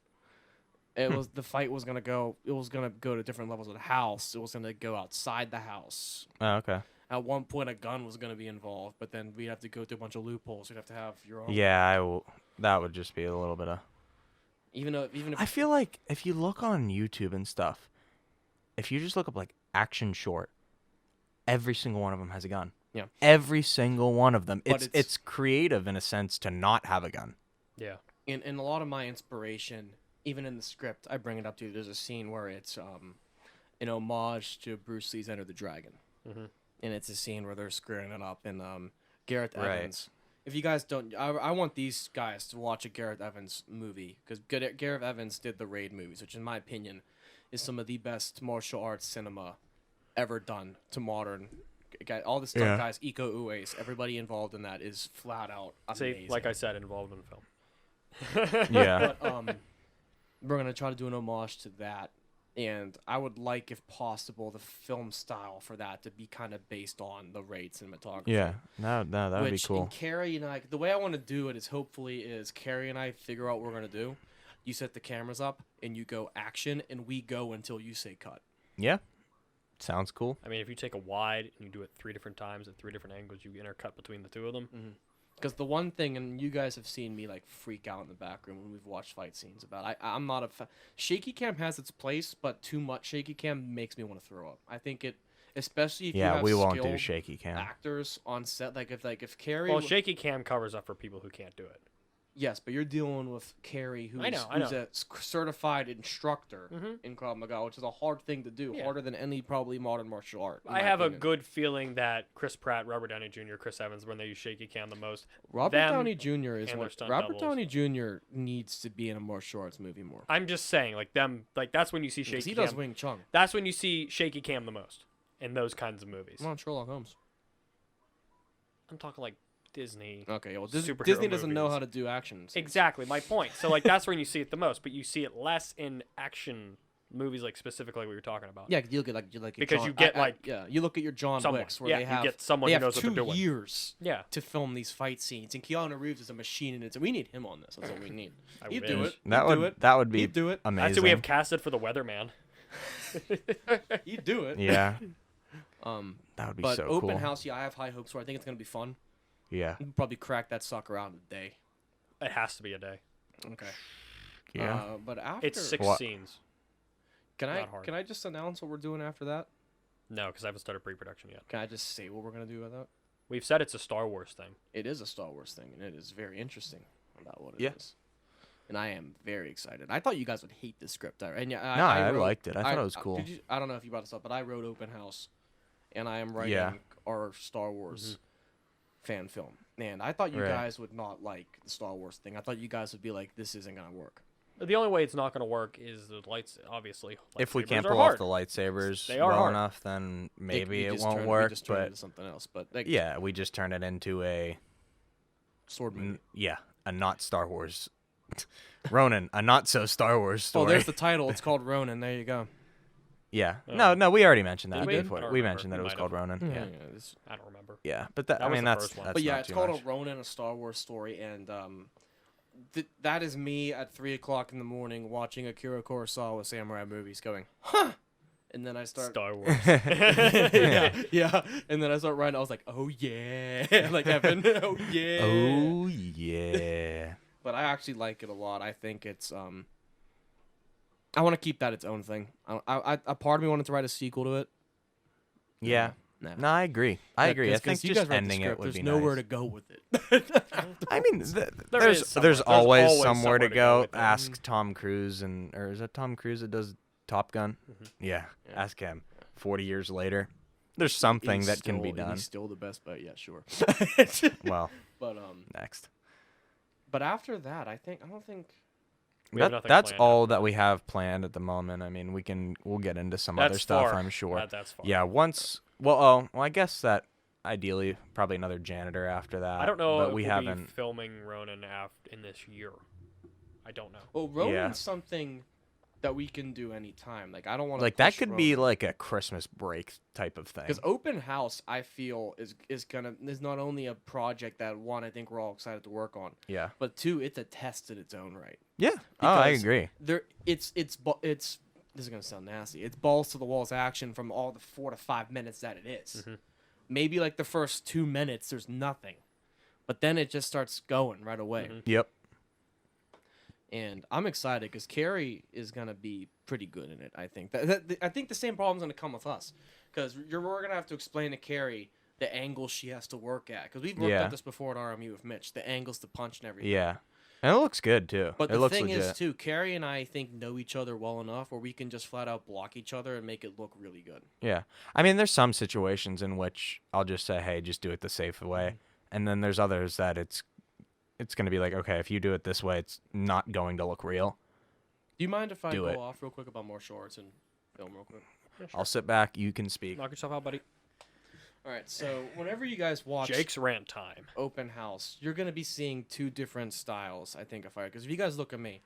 It was the fight was gonna go. It was gonna go to different levels of the house. It was gonna go outside the house. Oh, okay. At one point, a gun was gonna be involved, but then we'd have to go through a bunch of loopholes. You'd have to have your own. Yeah, that would just be a little bit of... Even if I feel like if you look on YouTube and stuff, if you just look up like action short, every single one of them has a gun. Yeah. Every single one of them. But It's creative in a sense to not have a gun. Yeah. in a lot of my inspiration, even in the script, I bring it up to. There's a scene where it's an homage to Bruce Lee's Enter the Dragon. Mm-hmm. and it's a scene where they're screwing it up, and Gareth Evans. If you guys don't, I want these guys to watch a Gareth Evans movie, because Gareth Evans did the Raid movies, which in my opinion is some of the best martial arts cinema ever done to modern. All the stuff, guys, Iko Uwais, everybody involved in that is flat out amazing. See, like I said, involved in the film. Yeah. But, we're going to try to do an homage to that. And I would like, if possible, the film style for that to be kind of based on the Raid cinematography. Yeah, no, that would be cool. And Carrie and I, the way I want to do it is Carrie and I figure out what we're going to do. You set the cameras up, and you go action, and we go until you say cut. Yeah, sounds cool. I mean, if you take a wide and you do it 3 different times at 3 different angles, you intercut between the 2 of them. Because the one thing, and you guys have seen me like freak out in the back room when we've watched fight scenes about, I'm not a shaky cam has its place, but too much shaky cam makes me want to throw up. I think it, especially if you have we won't do skilled shaky cam actors on set, if Carrie. Well, shaky cam covers up for people who can't do it. Yes, but you're dealing with Carrie, who's a certified instructor in Krav Maga, which is a hard thing to do, harder than any probably modern martial art. I have a good feeling that Chris Pratt, Robert Downey Jr., Chris Evans, when they use shaky cam the most, Robert Downey Jr. is what Robert Downey Jr. needs to be in a martial arts movie more. I'm just saying, that's when you see shaky cam. He does Wing Chun. That's when you see shaky cam the most in those kinds of movies. I'm on Sherlock Holmes. I'm talking like Disney. Okay, well, Disney doesn't know how to do action scenes. Exactly, my point. So, that's when you see it the most, but you see it less in action movies, like specifically what you're talking about. Yeah, you look at because you get you look at your John Wicks where they have you get someone who knows what they're doing. 2 years to film these fight scenes, and Keanu Reeves is a machine in it. So we need him on this. That's all we need. He'd do it. That would be He'd do it. Amazing. That's who we have casted for the Weatherman. He'd do it. Yeah. That would be so cool. But Open House, I have high hopes for. I think it's gonna be fun. Yeah. We'll probably crack that sucker out in a day. It has to be a day. Okay. Yeah. But after it's 6 scenes. Can I just announce what we're doing after that? No, because I haven't started pre-production yet. Can I just say what we're gonna do with that? We've said it's a Star Wars thing. It is a Star Wars thing, and it is very interesting about what it is. And I am very excited. I thought you guys would hate this script. I liked it. I thought it was cool. I don't know if you brought this up, but I wrote Open House, and I am writing our Star Wars fan film. And I thought you guys would not like the Star Wars thing. I thought you guys would be like, this isn't going to work. The only way it's not going to work is the lights, obviously. If we can't pull off the lightsabers well enough, then maybe it won't work. We just turn it into something else. But we just turn it into a sword movie. A not Star Wars. Ronin, a not so Star Wars story. Oh, there's the title. It's called Ronin. There you go. Yeah. No, we already mentioned that before. We mentioned that it was called Ronin. Yeah. I don't remember. Yeah, but that's but yeah, it's called a Ronin, a Star Wars story, and that is me at 3:00 in the morning watching Akira Kurosawa samurai movies, going, huh. And then I start Star Wars. yeah. And then I start writing. I was like, oh yeah, like Evan, oh yeah, oh yeah. But I actually like it a lot. I think it's I want to keep that its own thing. A part of me wanted to write a sequel to it. Yeah. No, I agree. I agree. I think just ending it would be nice. There's nowhere to go with it. I mean, there's always somewhere to go. Ask Tom Cruise, or is that Tom Cruise that does Top Gun? Mm-hmm. Yeah. Ask him. 40 years later, there's something that can be done. He's still the best, but yeah, sure. Well, but next. But after that, I don't think. That's all that we have planned at the moment. I mean, we'll get into some other stuff, I'm sure. That's far. Yeah, once. Well, I guess that ideally probably another Janitor after that. I don't know. But if we haven't be filming Ronin in this year. I don't know. Well, Ronin's something that we can do anytime. Like I don't want to. Like that could be like a Christmas break type of thing. Because Open House, I feel, is not only a project that one I think we're all excited to work on. Yeah. But two, it's a test in its own right. Yeah. I agree. This is gonna sound nasty. It's balls to the walls action from all the 4 to 5 minutes that it is. Mm-hmm. Maybe like the first 2 minutes, there's nothing, but then it just starts going right away. Mm-hmm. Yep. And I'm excited because Carrie is gonna be pretty good in it. I think. I think the same problem's gonna come with us, because we're gonna have to explain to Carrie the angles she has to work at. Because we've worked at this before at RMU with Mitch, the angles to punch and everything. Yeah. And it looks good too. But it the looks thing legit. is, too, Carrie and I think know each other well enough where we can just flat out block each other and make it look really good. Yeah. I mean, there's some situations in which I'll just say, hey, just do it the safe way. And then there's others that it's going to be like, okay, if you do it this way, it's not going to look real. Do you mind if I Do go it. off real quick about more shorts and film real quick? Yeah, sure. I'll sit back. You can speak. Knock yourself out, buddy. All right, so whenever you guys watch Jake's rant time. Open House, you're going to be seeing two different styles, I think, of fire. Because if you guys look at me,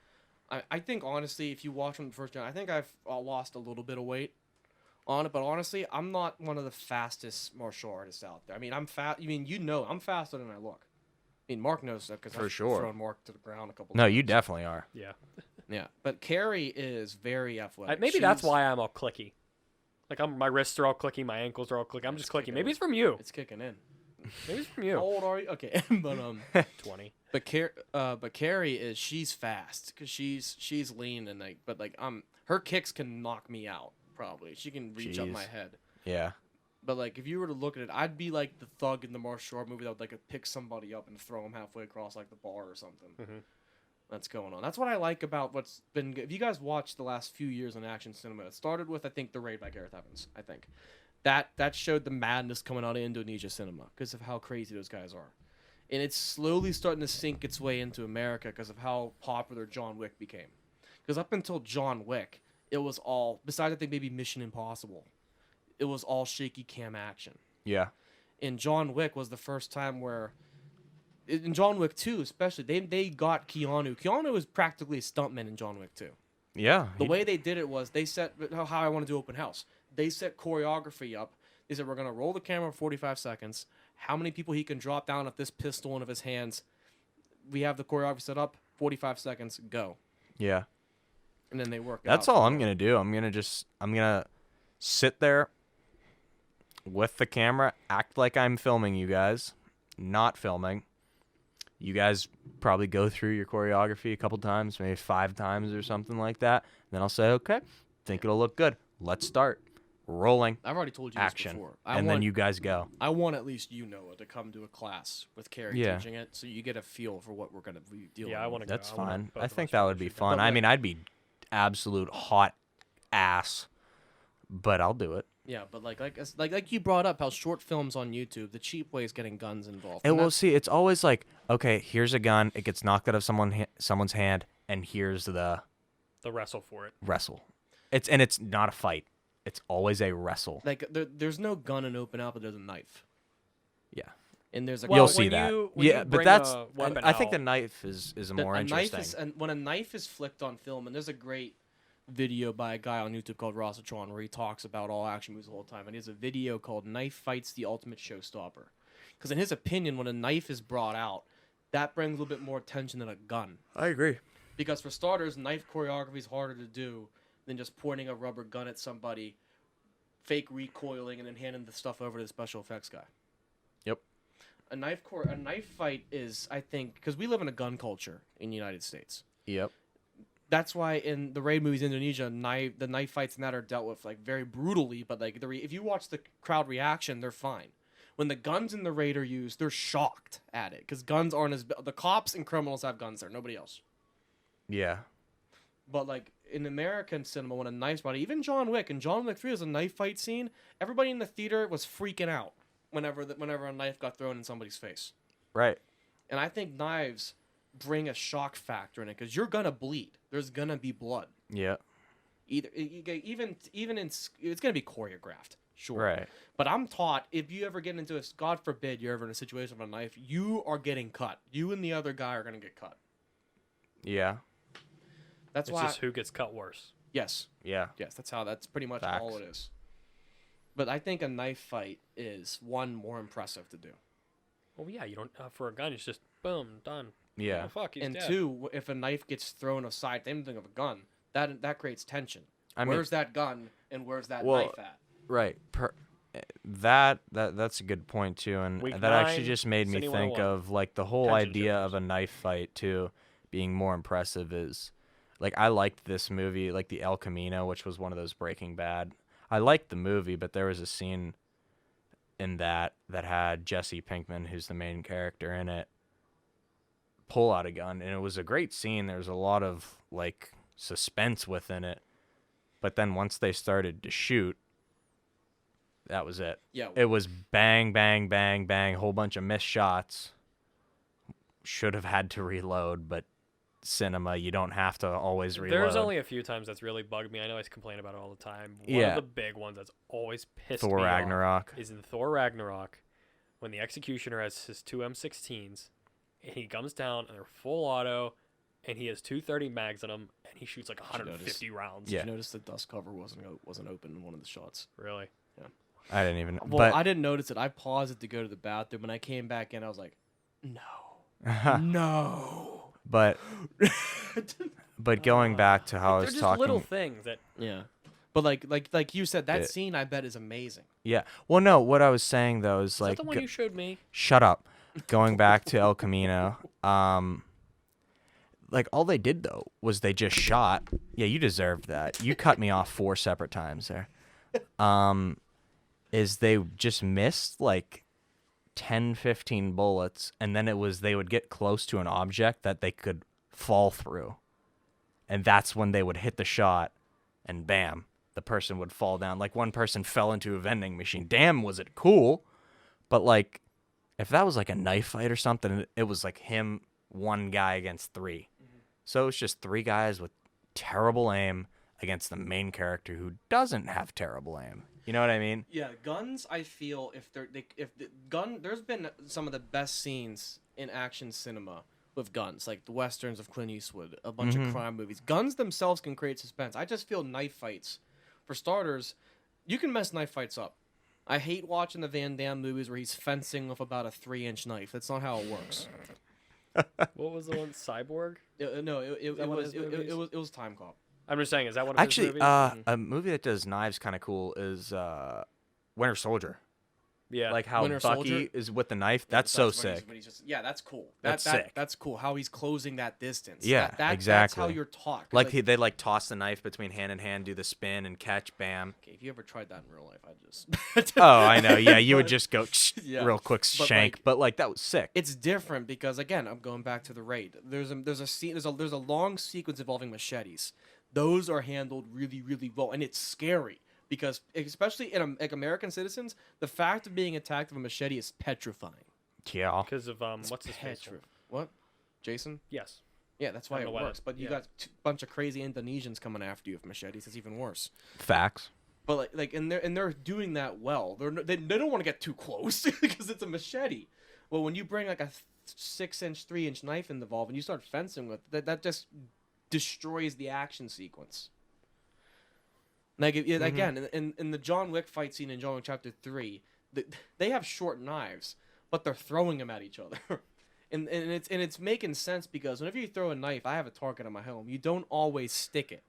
I think, honestly, if you watch from the first time, I think I've lost a little bit of weight on it. But honestly, I'm not one of the fastest martial artists out there. I mean, I'm fast. I mean, I'm faster than I look. I mean, Mark knows that because I've thrown Mark to the ground a couple times. No, you definitely are. Yeah. Yeah, but Carrie is very athletic. Maybe that's why I'm all clicky. Like my wrists are all clicky, my ankles are all clicky. I'm just clicky. Maybe it's from you. It's kicking in. Maybe it's from you. How old are you? Okay, but 20. But Carrie is she's fast because she's lean and her kicks can knock me out probably. She can reach up my head. Yeah. But like if you were to look at it, I'd be like the thug in the martial art movie that would like pick somebody up and throw him halfway across like the bar or something. Mm-hmm. That's going on. That's what I like about what's been. If you guys watched the last few years in action cinema, it started with I think The Raid by Gareth Evans. I think that showed the madness coming out of Indonesia cinema because of how crazy those guys are, and it's slowly starting to sink its way into America because of how popular John Wick became. Because up until John Wick, it was all besides I think maybe Mission Impossible, it was all shaky cam action. Yeah. And John Wick was the first time where. In John Wick 2, especially, they got Keanu. Keanu was practically a stuntman in John Wick 2. Yeah. The way they did it was they set how I want to do Open House. They set choreography up. They said we're gonna roll the camera for 45 seconds. How many people he can drop down with this pistol in of his hands? We have the choreography set up. 45 seconds, go. Yeah. And then they work. That's all I'm gonna do. I'm gonna sit there with the camera, act like I'm filming you guys, not filming. You guys probably go through your choreography a couple times, maybe 5 times or something like that. Then I'll say, okay, think it'll look good. Let's start. Rolling. I've already told you action. this before. Then you guys go. I want at least Noah to come to a class with Carrie teaching it, so you get a feel for what we're going to be dealing with. Yeah, I want to go. That's fine. I think that would be fun. I mean, I'd be absolute hot ass, but I'll do it. Yeah, but like you brought up how short films on YouTube, the cheap way is getting guns involved. And we'll see. It's always like, okay, here's a gun. It gets knocked out of someone's hand, and here's the wrestle for it. Wrestle. It's not a fight. It's always a wrestle. Like there's no gun in Open Out, but there's a knife. Yeah. And there's a you'll see that. But that's. I think the knife is more interesting. When a knife is flicked on film, and there's a great video by a guy on YouTube called Rossatron where he talks about all action movies the whole time, and he has a video called "Knife Fights the Ultimate Showstopper," because in his opinion, when a knife is brought out, that brings a little bit more attention than a gun. I agree. Because for starters, knife choreography is harder to do than just pointing a rubber gun at somebody, fake recoiling, and then handing the stuff over to the special effects guy. Yep. A knife fight is, I think, because we live in a gun culture in the United States. Yep. That's why in the raid movies in Indonesia, the knife fights in that are dealt with like very brutally. But like if you watch the crowd reaction, they're fine. When the guns in the raid are used, they're shocked at it because guns aren't as the cops and criminals have guns there, nobody else. Yeah. But like in American cinema, when a knife's brought, even John Wick and John Wick 3 was a knife fight scene. Everybody in the theater was freaking out whenever a knife got thrown in somebody's face. Right. And I think knives bring a shock factor in it because you're gonna bleed. There's gonna be blood. Yeah. Even in it's gonna be choreographed, sure. Right. But I'm taught if you ever get into God forbid you're ever in a situation with a knife, you are getting cut. You and the other guy are gonna get cut. Yeah. That's it's why. Just who gets cut worse. Yes. Yeah. Yes. That's pretty much Facts. all it is. But I think a knife fight is one more impressive to do. Well, yeah, you don't for a gun. It's just boom, done. Yeah. Oh, fuck, he's And dead. 2, if a knife gets thrown aside, same thing of a gun, that creates tension. I mean, where's that gun and where's that knife at? Right. That's a good point too, and Week that actually 9, just made me City think 101. of like the whole Tension idea shows. of a knife fight too being more impressive is like I liked this movie, like the El Camino, which was one of those Breaking Bad. I liked the movie, but there was a scene in that had Jesse Pinkman, who's the main character in it, pull out a gun, and it was a great scene. There's a lot of like suspense within it, but then once they started to shoot, that was it. Yeah. It was bang, bang, bang, bang, whole bunch of missed shots. Should have had to reload, but cinema, you don't have to always reload. There's only a few times that's really bugged me. I know I complain about it all the time. One of the big ones that's always pissed Thor me Ragnarok. off is in Thor Ragnarok when the Executioner has his two M16s and he comes down and they're full auto and he has 230 mags in them and he shoots like 150 rounds. Did you notice the dust cover wasn't open in one of the shots? Really? Yeah. I didn't even. Well, but I didn't notice it. I paused it to go to the bathroom, and I came back in. I was like, no, no. But going back to how I They're was just talking. little things that. Yeah. But like you said, that scene I bet is amazing. Yeah. Well, no. What I was saying though is Is like. that the one you showed me? Shut up. Going back to El Camino. Like all they did though was they just shot. Yeah, you deserved that. You cut me off 4 separate times there. Is they just missed like 10, 15 bullets, and then they would get close to an object that they could fall through. And that's when they would hit the shot, and bam, the person would fall down. Like one person fell into a vending machine. Damn, was it cool? But like, if that was like a knife fight or something, it was like him, one guy against 3. Mm-hmm. So it's just 3 guys with terrible aim against the main character who doesn't have terrible aim. You know what I mean? Yeah, guns. I feel there's been some of the best scenes in action cinema with guns, like the westerns of Clint Eastwood, a bunch of crime movies. Guns themselves can create suspense. I just feel knife fights, for starters, you can mess knife fights up. I hate watching the Van Damme movies where he's fencing with about a 3-inch knife. That's not how it works. What was the one? Cyborg? No, it was Time Cop. I'm just saying, is that one of his movies? A movie that does knives kind of cool is Winter Soldier. Yeah. Like how Winter Bucky Soldier? is with the knife. That's so sick. That's cool. That's sick. That's cool. How he's closing that distance. Yeah, exactly. That's how you're taught. Like they like toss the knife between hand and hand, do the spin and catch, bam. Okay, if you ever tried that in real life, I'd just. Oh, I know. Yeah, you would just go real quick shank, but like that was sick. It's different because again, I'm going back to the raid. There's a long sequence involving machetes. Those are handled really, really well, and it's scary because, especially in like American citizens, the fact of being attacked with a machete is petrifying. Yeah. Because of what's his face? What? Jason? Yes. Yeah, that's why it works. But you got a bunch of crazy Indonesians coming after you with machetes. It's even worse. Facts. But and they're doing that well. They don't want to get too close because it's a machete. Well, when you bring like a 6-inch, 3-inch knife involved and you start fencing with that just destroys the action sequence. Like again, in the John Wick fight scene in John Wick Chapter 3, they have short knives, but they're throwing them at each other, and it's making sense because whenever you throw a knife, I have a target on my helm. You don't always stick it,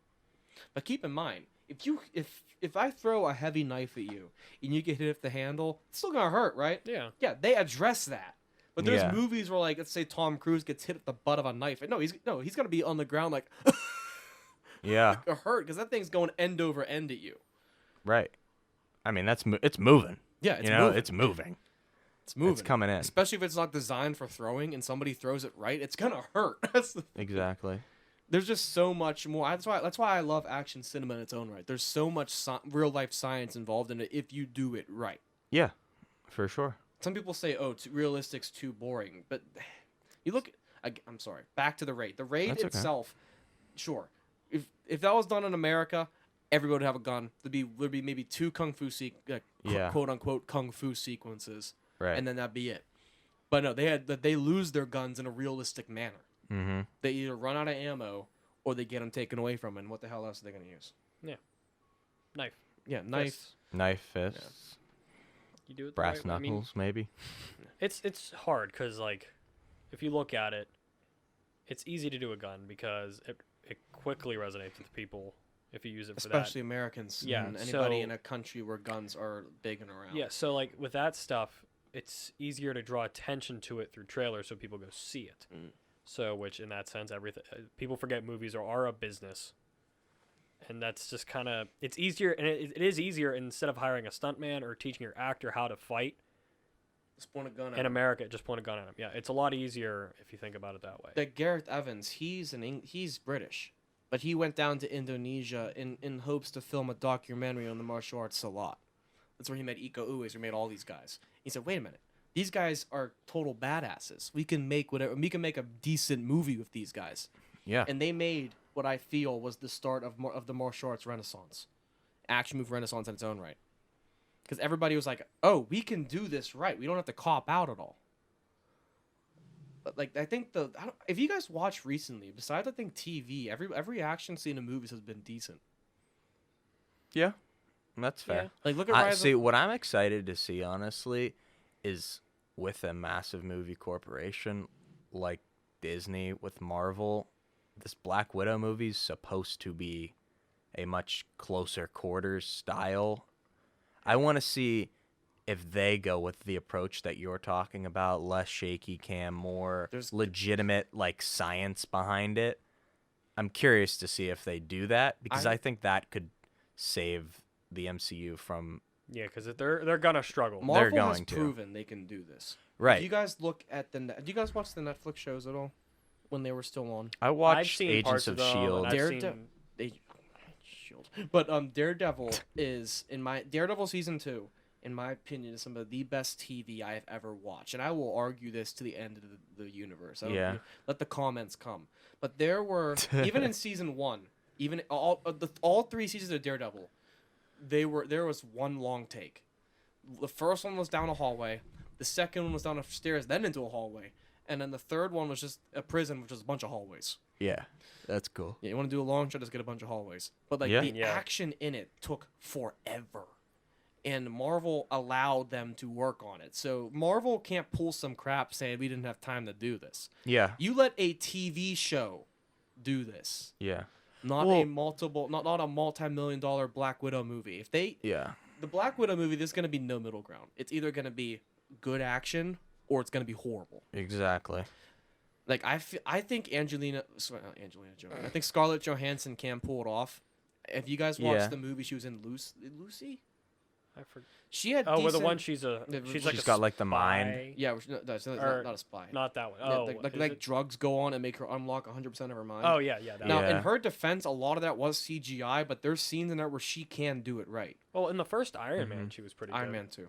but keep in mind if I throw a heavy knife at you and you get hit with the handle, it's still gonna hurt, right? Yeah. Yeah, they address that. But there's movies where, like, let's say Tom Cruise gets hit with the butt of a knife. And he's gonna be on the ground like, yeah, hurt because that thing's going end over end at you. Right. I mean, it's moving. Yeah, it's moving. It's moving. It's coming in. Especially if it's not designed for throwing and somebody throws it right, it's gonna hurt. Exactly. There's just so much more. That's why I love action cinema in its own right. There's so much real life science involved in it if you do it right. Yeah, for sure. Some people say, "Oh, realistic's too boring," but you look. I'm sorry. Back to the raid. The raid itself, sure. If that was done in America, everybody would have a gun. There'd be maybe 2 kung fu quote unquote kung fu sequences, right? And then that'd be it. But no, they lose their guns in a realistic manner. Mm-hmm. They either run out of ammo or they get them taken away from them. And what the hell else are they going to use? Yeah, knife. Yeah, knife. Knife, fists. Yeah. You do it brass right way. knuckles, maybe. It's hard because like, if you look at it, it's easy to do a gun because it quickly resonates with people if you use it for that. Especially Americans. Yeah. And anybody in a country where guns are big and around. Yeah. So like with that stuff, it's easier to draw attention to it through trailers so people go see it. Mm. So which in that sense, people forget movies are a business. And that's just kind of, it's easier, and it is easier instead of hiring a stuntman or teaching your actor how to fight. Just point a gun at in him. America, just point a gun at him. Yeah, it's a lot easier if you think about it that way. Like Gareth Evans, he's British, but he went down to Indonesia in hopes to film a documentary on the martial arts a lot. That's where he met Iko Uwais, where he made all these guys. He said, "Wait a minute, these guys are total badasses. We can make a decent movie with these guys." Yeah. And they made what I feel was the start of the martial arts renaissance, action movie renaissance in its own right. Because everybody was like, "Oh, we can do this right. We don't have to cop out at all." But like, I think if you guys watched recently, besides I think TV, every action scene in movies has been decent. Yeah, that's fair. Yeah. Like, look at see what I'm excited to see, honestly, is with a massive movie corporation like Disney with Marvel. This Black Widow movie is supposed to be a much closer quarters style. I want to see if they go with the approach that you're talking about, less shaky cam, more legitimate like science behind it. I'm curious to see if they do that, because I think that could save the MCU from. Yeah, because they're gonna struggle. Marvel has proven they can do this. Right. Do you guys look at do you guys watch the Netflix shows at all when they were still on? I watched Agents of S.H.I.E.L.D. But Daredevil is Daredevil season 2. In my opinion, is some of the best TV I have ever watched, and I will argue this to the end of the universe. Let the comments come. But there were even in season 1, even all 3 seasons of Daredevil, there was one long take. The first one was down a hallway, the second one was down a stairs, then into a hallway, and then the third one was just a prison, which was a bunch of hallways. Yeah, that's cool. Yeah, you want to do a long shot, just get a bunch of hallways. But like the action in it took forever. And Marvel allowed them to work on it. So Marvel can't pull some crap saying we didn't have time to do this. Yeah. You let a TV show do this. Yeah. Not a multi-million-dollar Black Widow movie. If they the Black Widow movie, there's going to be no middle ground. It's either going to be good action or it's going to be horrible. Exactly. Like I think I think Scarlett Johansson can pull it off. If you guys watched the movie she was in, Lucy? I forgot. She had. Well, the one she's got like the mind. Yeah, no, it's not a spy. Not that one. Like drugs go on and make her unlock 100% of her mind. Oh yeah. Now in her defense, a lot of that was CGI, but there's scenes in there where she can do it right. Well, in the first Iron Man, she was pretty good. Iron Man 2.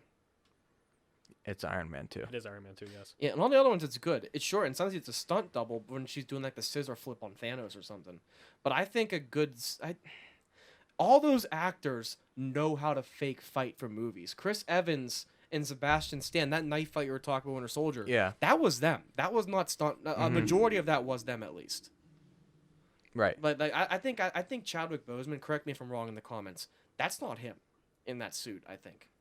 It's Iron Man 2. It is Iron Man 2, yes. Yeah, and all the other ones, it's good. It's short, and sometimes it's a stunt double when she's doing like the scissor flip on Thanos or something. But I think all those actors know how to fake fight for movies. Chris Evans and Sebastian Stan, that knife fight you were talking about, Winter Soldier. Yeah, that was them. That was not stunt. A majority of that was them, at least. Right. But like, I think Chadwick Boseman. Correct me if I'm wrong in the comments. That's not him in that suit. I think.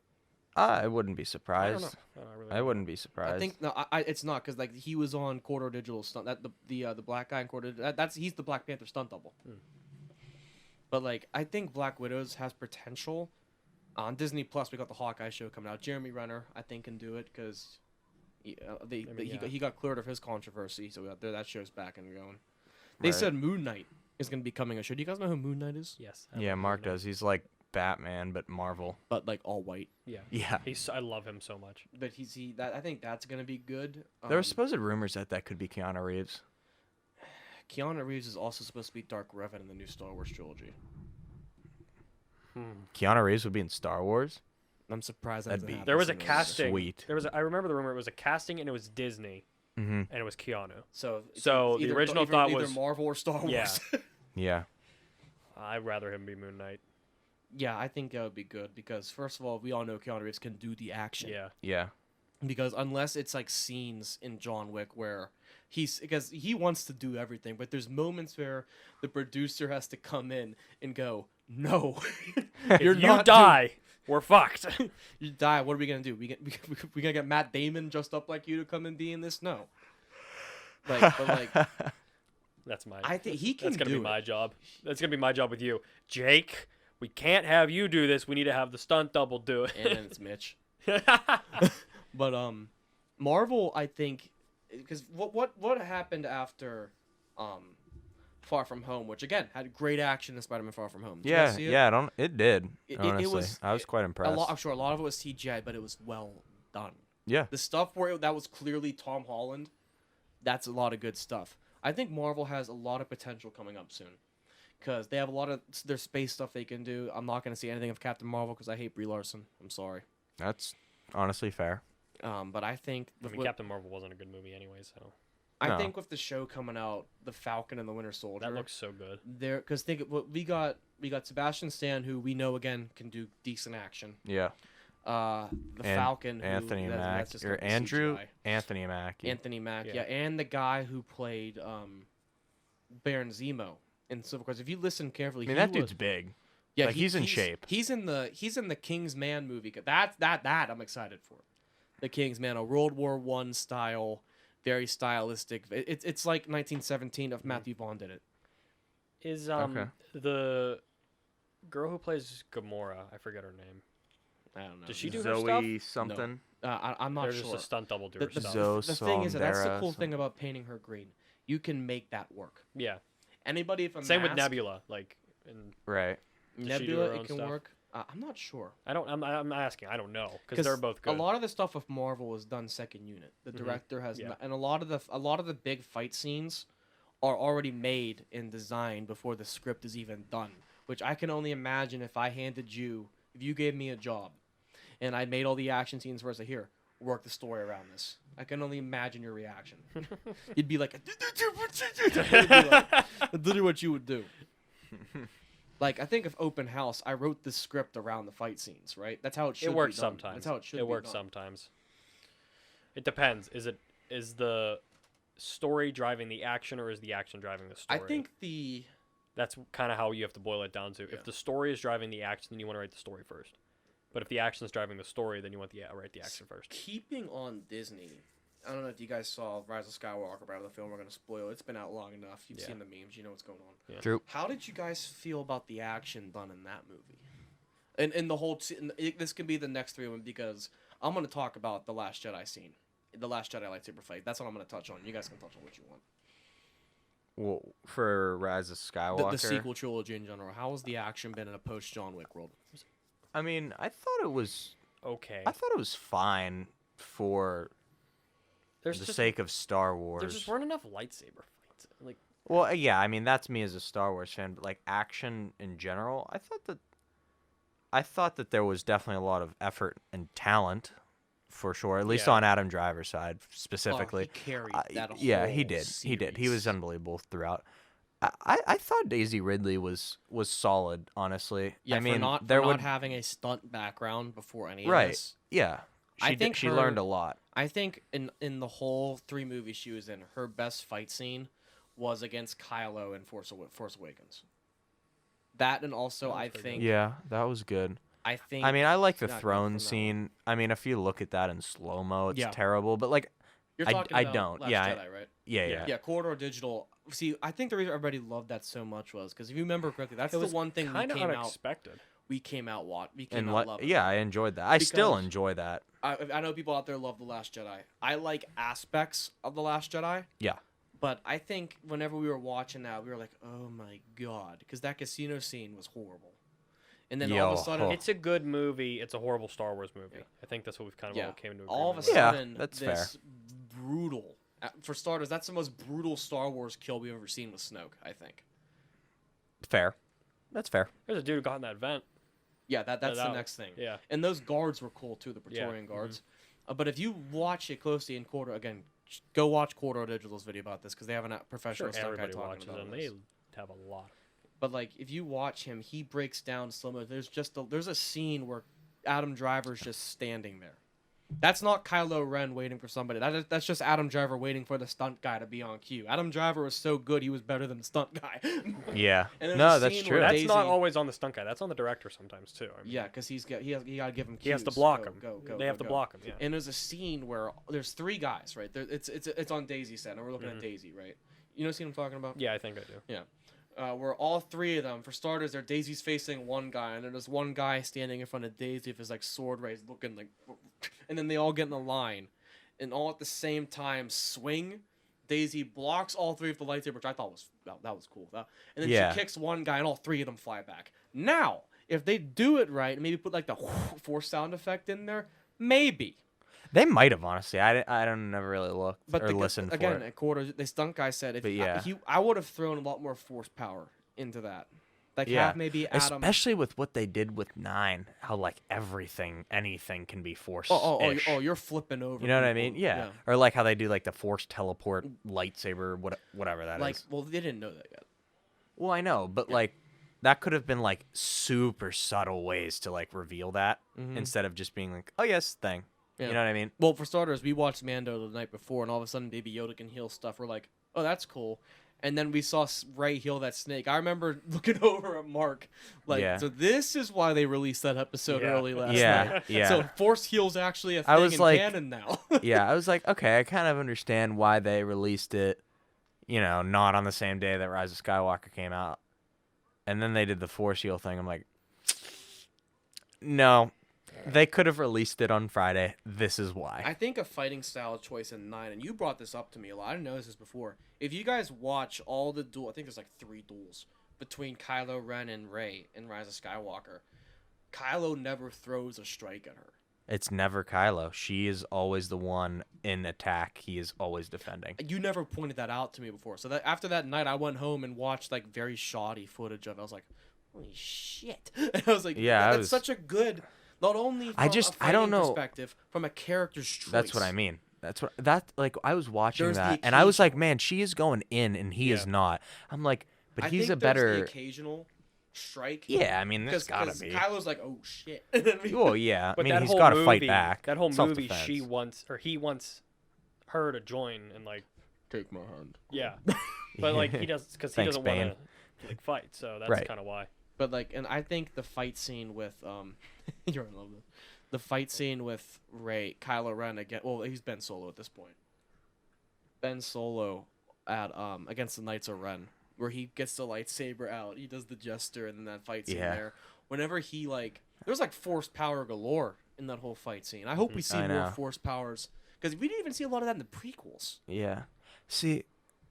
I wouldn't be surprised. I don't know. I wouldn't be surprised. I think it's not, because like he was on Corridor Digital stunt. That the black guy in Corridor. He's the Black Panther stunt double. But like, I think Black Widows has potential. On Disney Plus, we got the Hawkeye show coming out. Jeremy Renner, I think, can do it because he got cleared of his controversy. So that show's back and going. They said Moon Knight is going to be coming a show. Do you guys know who Moon Knight is? Yes. Yeah, Mark does. He's like Batman, but Marvel. But like all white. Yeah. Yeah. I love him so much. But I think that's going to be good. There were supposed rumors that could be Keanu Reeves. Keanu Reeves is also supposed to be Dark Revan in the new Star Wars trilogy. Keanu Reeves would be in Star Wars? I'm surprised there was a casting. Sweet. I remember the rumor. It was a casting, and it was Disney, and it was Keanu. So the original thought was either Marvel or Star Wars. Yeah. Yeah. I'd rather him be Moon Knight. Yeah, I think that would be good because first of all, we all know Keanu Reeves can do the action. Yeah. Yeah. Because unless it's like scenes in John Wick where because he wants to do everything, but there's moments where the producer has to come in and go, "No, you die. We're fucked. You die. What are we gonna do? We gonna get Matt Damon dressed up like you to come and be in this? No. That's my. I think he can. That's gonna be my job. That's gonna be my job with you, Jake. We can't have you do this. We need to have the stunt double do it. And then it's Mitch. But Marvel, I think, because what happened after Far From Home, which again had great action in Spider-Man Far From Home. Did you guys see it? It did. It honestly, was. I was quite impressed. I'm sure a lot of it was CGI, but it was well done. Yeah. The stuff where that was clearly Tom Holland, that's a lot of good stuff. I think Marvel has a lot of potential coming up soon. Because they have a lot of their space stuff they can do. I'm not going to see anything of Captain Marvel because I hate Brie Larson. I'm sorry. That's honestly fair. But I think... Captain Marvel wasn't a good movie anyway, so... I think with the show coming out, The Falcon and the Winter Soldier... That looks so good. Because we got Sebastian Stan, who we know, again, can do decent action. Yeah. Falcon, Anthony Mack, or Andrew Anthony Mack. Anthony Mack, yeah, and the guy who played Baron Zemo in Civil War. If you listen carefully, that dude's big. Yeah, like, he's in shape. He's in the King's Man movie. That I'm excited for. The King's Man, a World War I style, very stylistic. It's like 1917 if Matthew Vaughn did it. Is the girl who plays Gamora? I forget her name. I don't know. Does she do Zoe her stuff? something? No. I'm not There's sure. just a stunt double do her stuff. The thing is that's the cool thing about painting her green. You can make that work. Yeah. Anybody from Same with Nebula, like right. Nebula, it can work. I'm not sure. I'm asking. I don't know because they're both good. A lot of the stuff with Marvel is done second unit. The director has, and a lot of the big fight scenes are already made and designed before the script is even done. Which I can only imagine if you gave me a job, and I made all the action scenes where I said, here, work the story around this. I can only imagine your reaction. You'd be like, literally what you would do. Like, I think of Open House, I wrote the script around the fight scenes, right? That's how it should be done. It works sometimes. That's how it should be done. It works sometimes. It depends. Is the story driving the action, or is the action driving the story? I think that's kind of how you have to boil it down to. Yeah. If the story is driving the action, then you want to write the story first. But if the action is driving the story, then you want to write the action first. Keeping on Disney, I don't know if you guys saw Rise of Skywalker, but the film we're going to spoil. It's been out long enough. You've seen the memes. You know what's going on. Yeah. True. How did you guys feel about the action done in that movie? And the whole... This could be the next three one because I'm going to talk about the Last Jedi scene. The Last Jedi lightsaber fight. That's what I'm going to touch on. You guys can touch on what you want. Well, for Rise of Skywalker... The sequel trilogy in general. How has the action been in a post-John Wick world? I mean, I thought it was... okay. I thought it was fine for the sake of Star Wars. There just weren't enough lightsaber fights. Like, well, yeah, I mean, that's me as a Star Wars fan, but like action in general, I thought that there was definitely a lot of effort and talent, for sure. At least on Adam Driver's side specifically. He carried that whole he did. series. He did. He was unbelievable throughout. I thought Daisy Ridley was solid, honestly. Yeah, I mean, for not having a stunt background before any of this. Yeah. I think she learned a lot. I think in the whole 3 movies she was in, her best fight scene was against Kylo in Force Awakens. That, and also I think... Yeah, that was good. I mean, I like the throne scene. I mean, if you look at that in slow-mo, it's terrible. But, like, you're talking about don't. Last Yeah, Jedi, right? Yeah. Corridor Digital. See, I think the reason everybody loved that so much was because if you remember correctly, that's the one thing kind of unexpected. We came out loving. Yeah, I enjoyed that. I still enjoy that. I know people out there love The Last Jedi. I like aspects of The Last Jedi. Yeah. But I think whenever we were watching that, we were like, oh my god, because that casino scene was horrible. And then all of a sudden... It's a good movie. It's a horrible Star Wars movie. Yeah. I think that's what we've kind of all came to agree all of a sudden, that's this brutal... For starters, that's the most brutal Star Wars kill we've ever seen with Snoke, I think. Fair. That's fair. There's a dude who got in that vent. Yeah, that's the next thing. Yeah. And those guards were cool, too, the Praetorian guards. Mm-hmm. But if you watch it closely in Corridor... Again, go watch Corridor Digital's video about this, because they have a professional stunt guy talking about them. this. They have a lot. But, like, if you watch him, he breaks down slow-mo. There's a scene where Adam Driver's just standing there. That's not Kylo Ren waiting for somebody. That's just Adam Driver waiting for the stunt guy to be on cue. Adam Driver was so good, he was better than the stunt guy. Yeah. No, that's true. That's not always on the stunt guy. That's on the director sometimes, too. I mean, yeah, because he got to give him cues. He has to block him. They have to block him, yeah. And there's a scene where there's 3 guys, right? It's on Daisy's set, and we're looking at Daisy, right? You know the scene I'm talking about? Yeah, I think I do. Yeah. Where all 3 of them, for starters, they're Daisy's facing one guy, and then there's one guy standing in front of Daisy with his like sword raised, looking like, and then they all get in a line, and all at the same time swing. Daisy blocks all 3 of the lightsaber, which I thought was that was cool. And then she kicks one guy, and all 3 of them fly back. Now, if they do it right, and maybe put like the force sound effect in there, maybe. They might have, honestly. I don't never really look or listen for again, it. at quarters, the stunt guy said, But I would have thrown a lot more force power into that. Like have maybe Adam, especially with what they did with 9, how like anything can be force. Oh, you're flipping over. You know what I mean? Yeah. Or like how they do like the force teleport lightsaber, whatever that is. Like, well, they didn't know that yet. Well, I know, but like that could have been like super subtle ways to like reveal that instead of just being like, oh yes, thing. Yeah. You know what I mean? Well, for starters, we watched Mando the night before, and all of a sudden, Baby Yoda can heal stuff. We're like, oh, that's cool. And then we saw Rey heal that snake. I remember looking over at Mark, like, so this is why they released that episode early last night. Yeah. So Force heal's actually a thing in canon now. Yeah, I was like, okay, I kind of understand why they released it, not on the same day that Rise of Skywalker came out. And then they did the Force heal thing. I'm like, no. They could have released it on Friday. This is why. I think a fighting style choice in 9, and you brought this up to me a lot. I didn't know this before. If you guys watch all the I think there's like 3 duels between Kylo Ren and Rey in Rise of Skywalker. Kylo never throws a strike at her. It's never Kylo. She is always the one in attack. He is always defending. You never pointed that out to me before. So that after that night, I went home and watched like very shoddy footage of it. I was like, holy shit. And I was like, that's such a good... Not only from I don't know perspective, from a character's choice. That's what I mean. Like I was watching that and I was like, man, she is going in and he is not. I'm like, but he's a better the occasional strike. Yeah, I mean, there's gotta be. Kylo's like, oh shit. Well, yeah. But I mean, he's got to fight back. That whole movie, he wants her to join and like take my hand. Yeah, but like he does because he doesn't want to like fight. So that's kind of why. But like, and I think the fight scene with you're in love with the fight scene with Kylo Ren again. Well, he's Ben Solo at this point. Ben Solo at against the Knights of Ren, where he gets the lightsaber out, he does the gesture, and then that fight scene there. Whenever he there's like force power galore in that whole fight scene. I hope we see more force powers because we didn't even see a lot of that in the prequels. Yeah. See.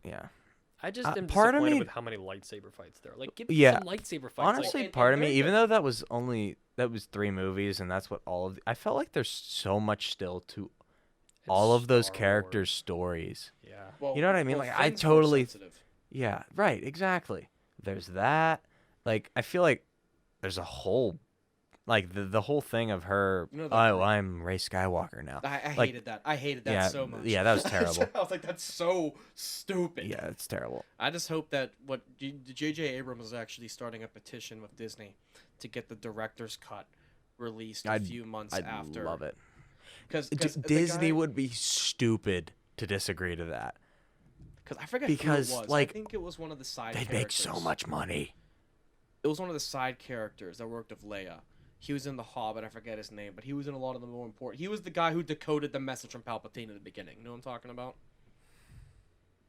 Yeah. I just am disappointed with how many lightsaber fights there are. Like, give me some lightsaber fights. Honestly, part of me, even though that was 3 movies and that's what I felt like there's so much still to all of those characters' stories. Yeah. Well, you know what I mean? Like, I totally... Yeah, right, exactly. There's that. Like, I feel like there's a whole... Like, the whole thing of her, I'm Rey Skywalker now. I hated that. I hated that so much. Yeah, that was terrible. I was like, that's so stupid. Yeah, it's terrible. I just hope that J.J. Abrams is actually starting a petition with Disney to get the director's cut released a few months after. I'd love it. Because Disney would be stupid to disagree to that. Because I forget who it was. Like, I think it was one of the side characters. They'd make so much money. It was one of the side characters that worked with Leia. He was in The Hobbit. I forget his name, but he was in a lot of the more important. He was the guy who decoded the message from Palpatine in the beginning. You know what I'm talking about?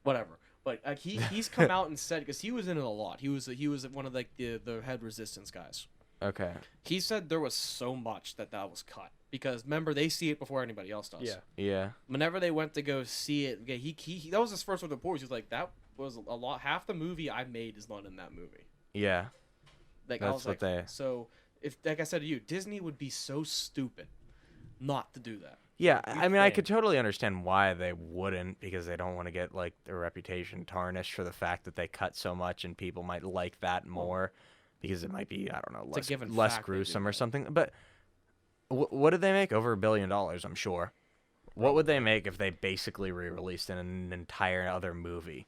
Whatever. But he's come out and said, because he was in it a lot. He was one of the head resistance guys. Okay. He said there was so much that was cut because remember they see it before anybody else does. Yeah. Yeah. Whenever they went to go see it, he that was his first report. He was like, that was a lot. Half the movie I made is not in that movie. Yeah. Like, that's what they. So. If, like I said to you, Disney would be so stupid not to do that. Yeah, I mean, I could totally understand why they wouldn't, because they don't want to get, like, their reputation tarnished for the fact that they cut so much and people might like that more because it might be, I don't know, less gruesome or something. But what did they make? Over $1 billion, I'm sure. What would they make if they basically re-released an entire other movie?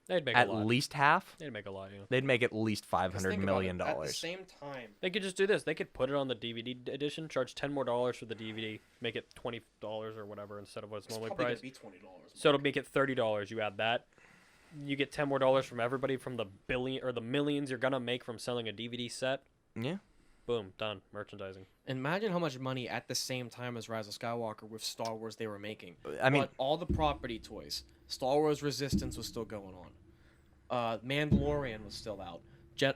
They'd make at a lot. Least half. They'd make a lot. Yeah. They'd make at least $500 million. At the same time, they could just do this. They could put it on the DVD edition, charge $10 more for the DVD, make it $20 or whatever instead of what's normally priced. Be $20. So it'll make it $30. You add that, you get $10 more from everybody from the billion or the millions you're gonna make from selling a DVD set. Yeah. Boom, done. Merchandising. Imagine how much money at the same time as Rise of Skywalker with Star Wars they were making. I mean, but all the property toys, Star Wars Resistance was still going on. Mandalorian was still out.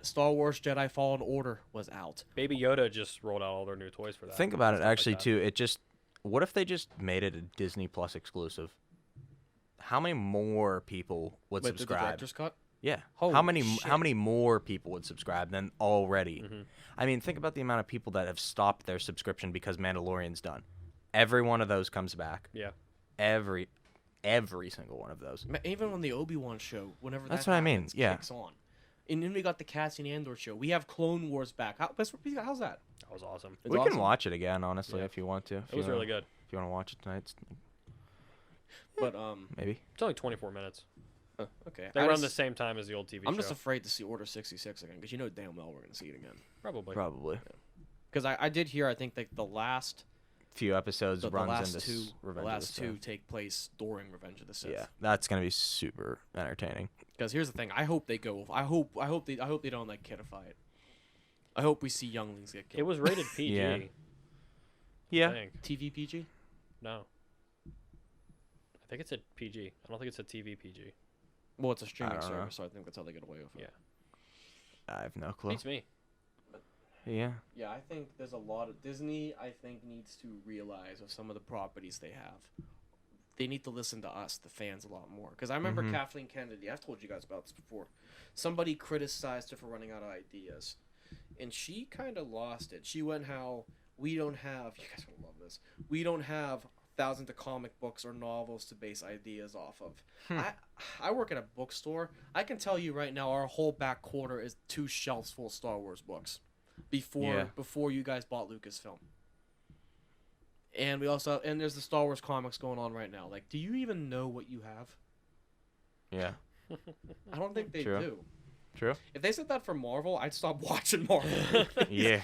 Star Wars Jedi Fallen Order was out. Baby Yoda just rolled out all their new toys for that. Think about it, actually, too. What if they just made it a Disney Plus exclusive? How many more people would subscribe? The director's cut? Yeah. Holy how many shit. more people would subscribe than already? Mm-hmm. I mean, think about the amount of people that have stopped their subscription because Mandalorian's done. Every one of those comes back. Yeah. Every single one of those. Even on the Obi-Wan show, whenever that's that what happens, I mean. Yeah. kicks on. And then we got the Cassian Andor show. We have Clone Wars back. How's that? That was awesome. We can watch it again, honestly, if you want to. It was really good. If you want to watch it tonight, but maybe it's only 24 minutes. Okay. They run the same time as the old TV show. I'm just afraid to see Order 66 again because you know damn well we're gonna see it again. Probably. Because I did hear, I think like the last few episodes runs into the last two take place during Revenge of the Sith. Yeah, that's gonna be super entertaining. Because here's the thing, I hope they go. I hope they don't like kidify it. I hope we see younglings get killed. It was rated PG. Yeah. I think. TV PG? No. I think it said PG. I don't think it said TV PG. Well, it's a streaming service, so I think that's how they get away with it. Yeah. I have no clue. Beats me. Yeah. Yeah, I think there's a lot of Disney. I think needs to realize of some of the properties they have. They need to listen to us, the fans, a lot more. Because I remember Kathleen Kennedy. I've told you guys about this before. Somebody criticized her for running out of ideas, and she kind of lost it. She went how we don't have. You guys will love this. We don't have thousands of comic books or novels to base ideas off of. I work at a bookstore. I can tell you right now, our whole back quarter is 2 shelves full of Star Wars books. Before you guys bought Lucasfilm. And we also there's the Star Wars comics going on right now. Like, do you even know what you have? Yeah. I don't think they do. True. If they said that for Marvel, I'd stop watching Marvel. Yeah.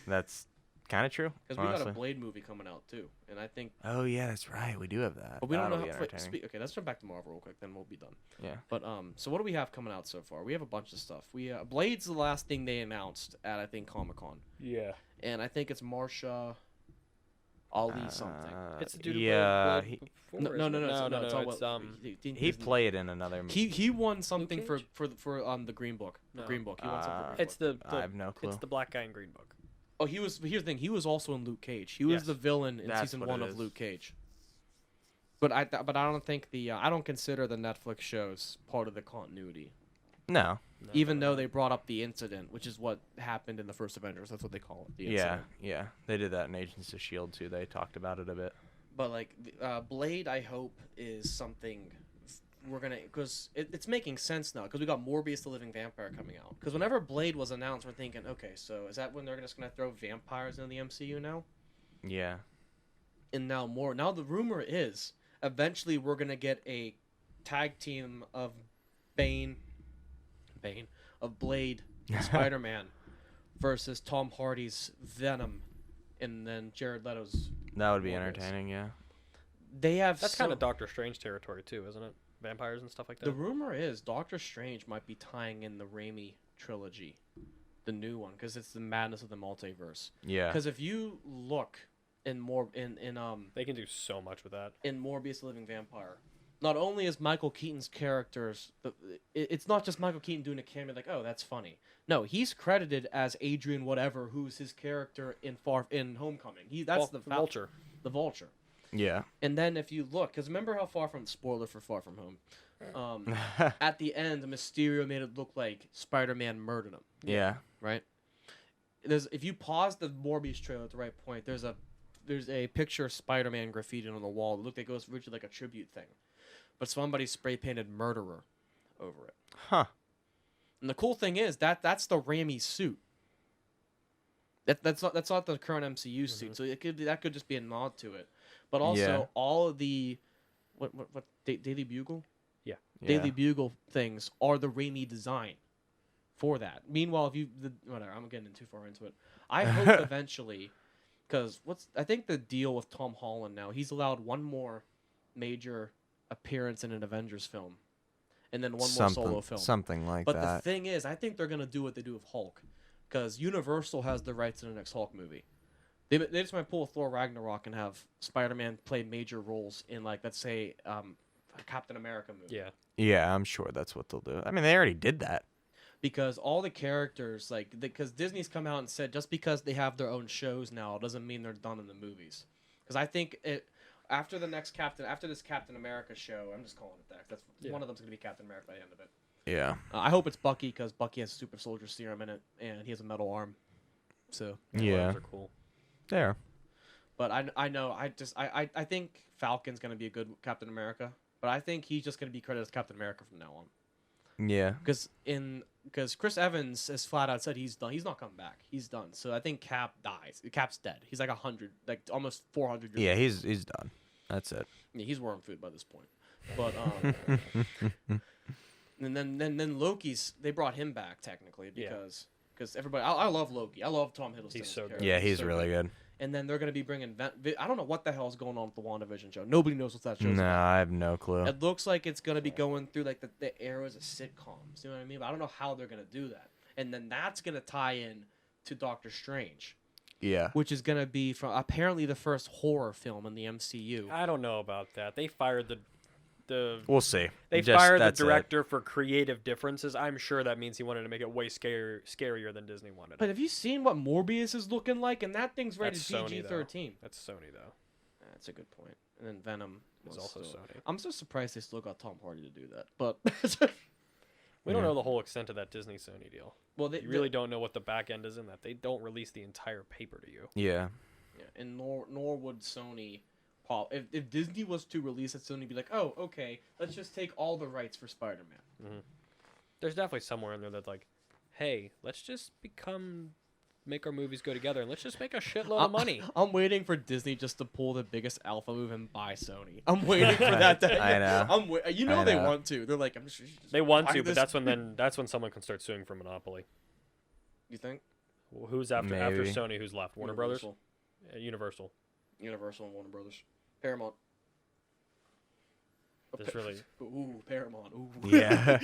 That's kind of true. Because we got a Blade movie coming out too, and I think. Oh yeah, that's right. We do have that. But we don't know. Okay, let's jump back to Marvel real quick, then we'll be done. Yeah. But so what do we have coming out so far? We have a bunch of stuff. Blade's the last thing they announced at I think Comic-Con. Yeah. And I think it's Marsha Ali something. It's the dude yeah, who No. he played in another movie. He won something for the Green Book. The Green Book. He won something. It's the I have no clue. It's the black guy in Green Book. Oh, here's the thing. He was also in Luke Cage. He was the villain in season 1 of Luke Cage. But I don't think I don't consider the Netflix shows part of the continuity. No. Even though they brought up the incident, which is what happened in the first Avengers. That's what they call it. The incident. Yeah. They did that in Agents of S.H.I.E.L.D. too. They talked about it a bit. But like Blade, I hope is something we're gonna, because it's making sense now, because we got Morbius the Living Vampire coming out. Because whenever Blade was announced, we're thinking, okay, so is that when they're just gonna throw vampires in the MCU now? Yeah. And now the rumor is eventually we're gonna get a tag team of of Blade and Spider-Man versus Tom Hardy's Venom, and then Jared Leto's. That would be entertaining. Yeah. That's kind of Doctor Strange territory too, isn't it? Vampires and stuff like that. The rumor is Doctor Strange might be tying in the Raimi trilogy, the new one, because it's the madness of the multiverse. Yeah. Because if you look in they can do so much with that. In Morbius the Living Vampire, not only is Michael Keaton's characters, it's not just Michael Keaton doing a cameo like, oh, that's funny. No, he's credited as Adrian whatever, who's his character in Homecoming. That's the Vulture. The Vulture. Yeah. And then if you look, because remember how spoiler for Far From Home, at the end, Mysterio made it look like Spider-Man murdered him. Yeah. Right? If you pause the Morbius trailer at the right point, there's a picture of Spider-Man graffitied on the wall. It looked like it was originally like a tribute thing. But somebody spray-painted murderer over it. Huh. And the cool thing is that's the Raimi suit. That's not the current MCU suit. So that could just be a nod to it. But also all of the what Daily Bugle? Yeah. Daily Bugle things are the Raimi design for that. Meanwhile, whatever, I'm getting too far into it. I hope eventually, because I think the deal with Tom Holland now, he's allowed one more major appearance in an Avengers film, and then one more solo film. Something like that. But the thing is, I think they're gonna do what they do with Hulk, because Universal has the rights to the next Hulk movie. They just might pull a Thor Ragnarok and have Spider-Man play major roles in, like, let's say, a Captain America movie. Yeah. Yeah, I'm sure that's what they'll do. I mean, they already did that. Because all the characters, because Disney's come out and said just because they have their own shows now doesn't mean they're done in the movies. Because I think after this Captain America show, I'm just calling it that. One of them's gonna be Captain America by the end of it. Yeah. I hope it's Bucky, because Bucky has a super soldier serum in it, and he has a metal arm. So yeah, those are cool. There. But I know I think Falcon's gonna be a good Captain America, but I think he's just gonna be credited as Captain America from now on. Yeah. Because Chris Evans has flat out said he's done. He's not coming back. He's done. So I think Cap dies. Cap's dead. He's like 100, like almost 400 years. Yeah, he's done. That's it. Yeah, he's worm food by this point. But and then Loki's, they brought him back technically because everybody, I love Loki. I love Tom Hiddleston. He's so good. Yeah, he's really good. And then they're gonna be bringing I don't know what the hell is going on with the WandaVision show. Nobody knows what that show's No, about. I have no clue. It looks like it's gonna be going through like the eras of sitcoms. You know what I mean? But I don't know how they're gonna do that. And then that's gonna tie in to Doctor Strange. Yeah. Which is gonna be from apparently the first horror film in the MCU. I don't know about that. They fired the We'll see. They fired the director for creative differences. I'm sure that means he wanted to make it way scarier than Disney wanted. But have you seen what Morbius is looking like? And that thing's rated PG-13. That's Sony though. That's a good point. And then Venom is also Sony. I'm so surprised they still got Tom Hardy to do that. But we don't know the whole extent of that Disney-Sony deal. Well, you really don't know what the back end is in that. They don't release the entire paper to you. Yeah. Yeah, and nor would Sony. If Disney was to release it, Sony would be like, oh, okay, let's just take all the rights for Spider-Man. Mm-hmm. There's definitely somewhere in there that's like, hey, let's just make our movies go together, and let's just make a shitload of money. I'm waiting for Disney just to pull the biggest alpha move and buy Sony. I'm waiting for that. I know. They want to. They're like, I'm sure they want to, but that's when someone can start suing for monopoly. You think? Well, who's after Sony? Who's left? Warner Brothers. Universal and Warner Brothers. Paramount. There's really. Ooh, Paramount. Ooh. Yeah.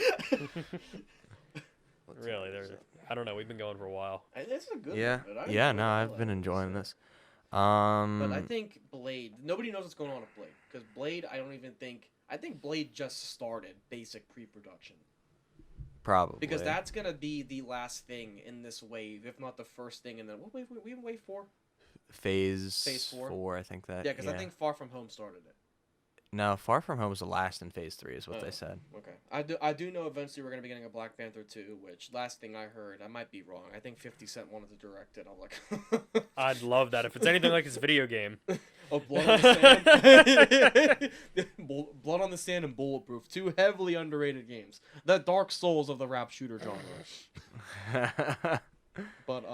Really, I don't know. We've been going for a while. This is a good one. Yeah. No, I've been enjoying this. But I think Blade. Nobody knows what's going on with Blade because Blade. I think Blade just started basic pre-production. Probably. Because that's gonna be the last thing in this wave, if not the first thing. And then what wave? We in wave 4. Phase 4, I think that. Yeah, because I think Far From Home started it. No, Far From Home was the last in Phase 3, is what they said. Okay, I do know eventually we're gonna be getting a Black Panther 2, which last thing I heard, I might be wrong. I think 50 Cent wanted to direct it. I'm like, I'd love that if it's anything like his video game. Oh, Blood on the Sand, Blood on the Sand and Bulletproof, 2 heavily underrated games. The Dark Souls of the rap shooter genre. But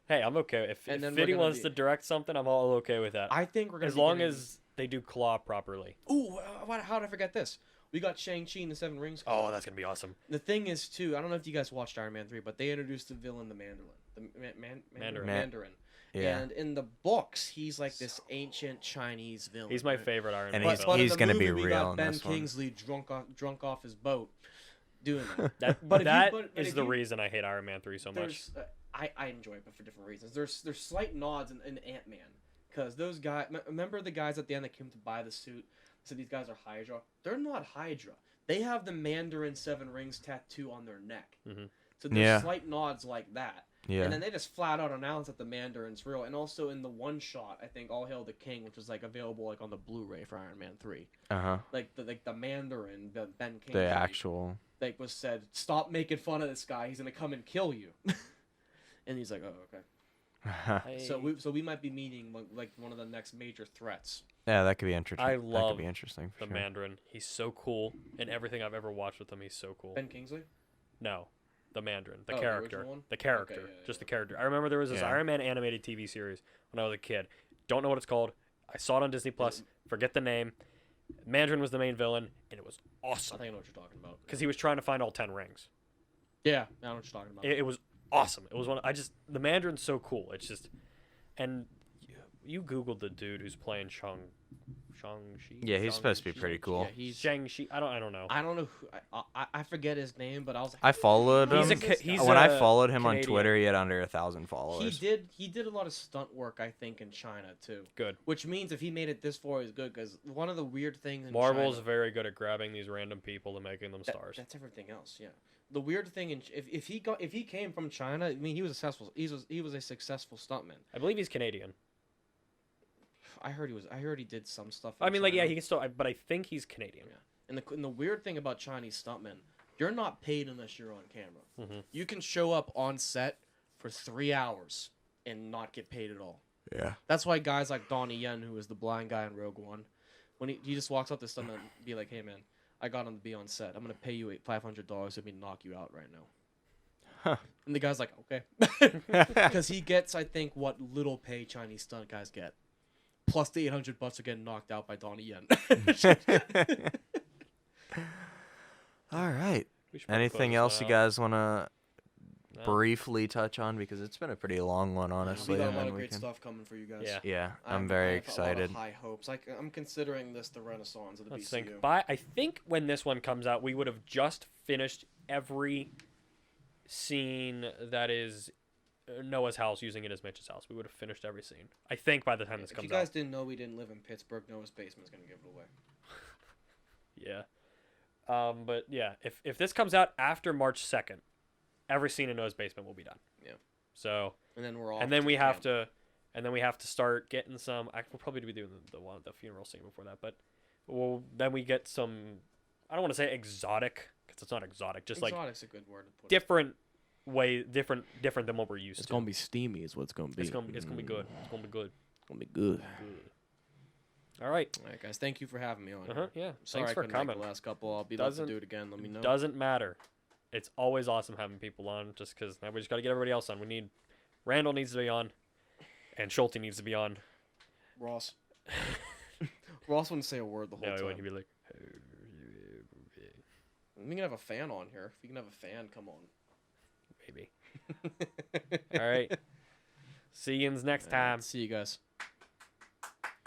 hey, I'm okay. If Fiddy wants to direct something, I'm all okay with that. I think we're going to as long as they do Claw properly. Ooh, how did I forget this? We got Shang-Chi and the Seven Rings. Oh, that's going to be awesome. The thing is, too, I don't know if you guys watched Iron Man 3, but they introduced the villain, the Mandarin. Yeah. And in the books, he's like this ancient Chinese villain. He's my favorite Iron Man. And he's going to be real in Ben this one. Kingsley drunk off his boat doing that. That is the reason I hate Iron Man 3 so much. I enjoy it, but for different reasons. There's slight nods in Ant-Man. Because those guys... Remember the guys at the end that came to buy the suit? So these guys are Hydra? They're not Hydra. They have the Mandarin 7 Rings tattoo on their neck. Mm-hmm. So there's slight nods like that. Yeah. And then they just flat out announce that the Mandarin's real. And also in the one shot, I think All Hail the King, which was like available like on the Blu-ray for Iron Man 3. Uh-huh. Like the Mandarin, the Ben King. The actual... Like was said, stop making fun of this guy. He's going to come and kill you. And he's like, oh, okay. So we might be meeting like one of the next major threats. Yeah, that could be interesting. I love that could be interesting for the sure. Mandarin. He's so cool. In everything I've ever watched with him, he's so cool. Ben Kingsley? No. The Mandarin. The character. The character. Okay, Just the character. I remember there was this Iron Man animated TV series when I was a kid. Don't know what it's called. I saw it on Disney Plus. Forget the name. Mandarin was the main villain, and it was awesome. I think I know what you're talking about. Because he was trying to find all 10 rings. Yeah, I know what you're talking about. It was awesome. It was the Mandarin's so cool. It's just, and you Googled the dude who's playing Shang-Chi. Yeah, he's supposed to be pretty cool. Yeah, he's Shang-Chi. I don't know. I don't know who. I forget his name, but I was like, I followed him. When I followed him on Twitter, he had under 1,000 followers. He did a lot of stunt work, I think, in China too. Good. Which means if he made it this far, he's good. Because one of the weird things in Marvel's China, very good at grabbing these random people and making them stars. That's everything else. Yeah. The weird thing, if he came from China, I mean, he was successful. He was a successful stuntman. I believe he's Canadian. I heard he did some stuff. I mean, China. he can still. But I think he's Canadian. Yeah. And the weird thing about Chinese stuntmen, you're not paid unless you're on camera. Mm-hmm. You can show up on set for 3 hours and not get paid at all. Yeah. That's why guys like Donnie Yen, who was the blind guy in Rogue One, when he just walks up to someone and be like, "Hey man, I got him to be on set. I'm gonna pay you $500 if me knock you out right now." Huh. And the guy's like, "Okay," because he gets, I think, what little pay Chinese stunt guys get, plus the $800 for getting knocked out by Donnie Yen. All right. Anything else you guys want to briefly touch on, because it's been a pretty long one, honestly. We got a lot of great stuff coming for you guys. Yeah, I'm very excited. I have a lot of high hopes. I'm considering this the renaissance of the BCU. I think when this one comes out, we would have just finished every scene that is Noah's house using it as Mitch's house. We would have finished every scene. I think by the time this comes out. If you guys didn't know we didn't live in Pittsburgh, Noah's basement is going to give it away. Yeah. But yeah, if this comes out after March 2nd, every scene in Noah's basement will be done. Yeah. So. And then we're off. And then we have to start getting some. We'll probably be doing the funeral scene before that, but then we get some. I don't want to say exotic, because it's not exotic. Just exotic's a good word to put. Different than what we're used to. It's gonna be steamy, is what it's gonna be. It's gonna be good. It's gonna be good. It's gonna be good. All right, guys. Thank you for having me on. Yeah. Sorry Thanks I for couldn't coming. make the last couple. I'll be glad to do it again. Let me know. Doesn't matter. It's always awesome having people on, just because now we just got to get everybody else on. Randall needs to be on, and Schulte needs to be on. Ross wouldn't say a word the whole time. He'd be like, we can have a fan on here. If you can have a fan, come on. Maybe. All right. See you next time. See you guys.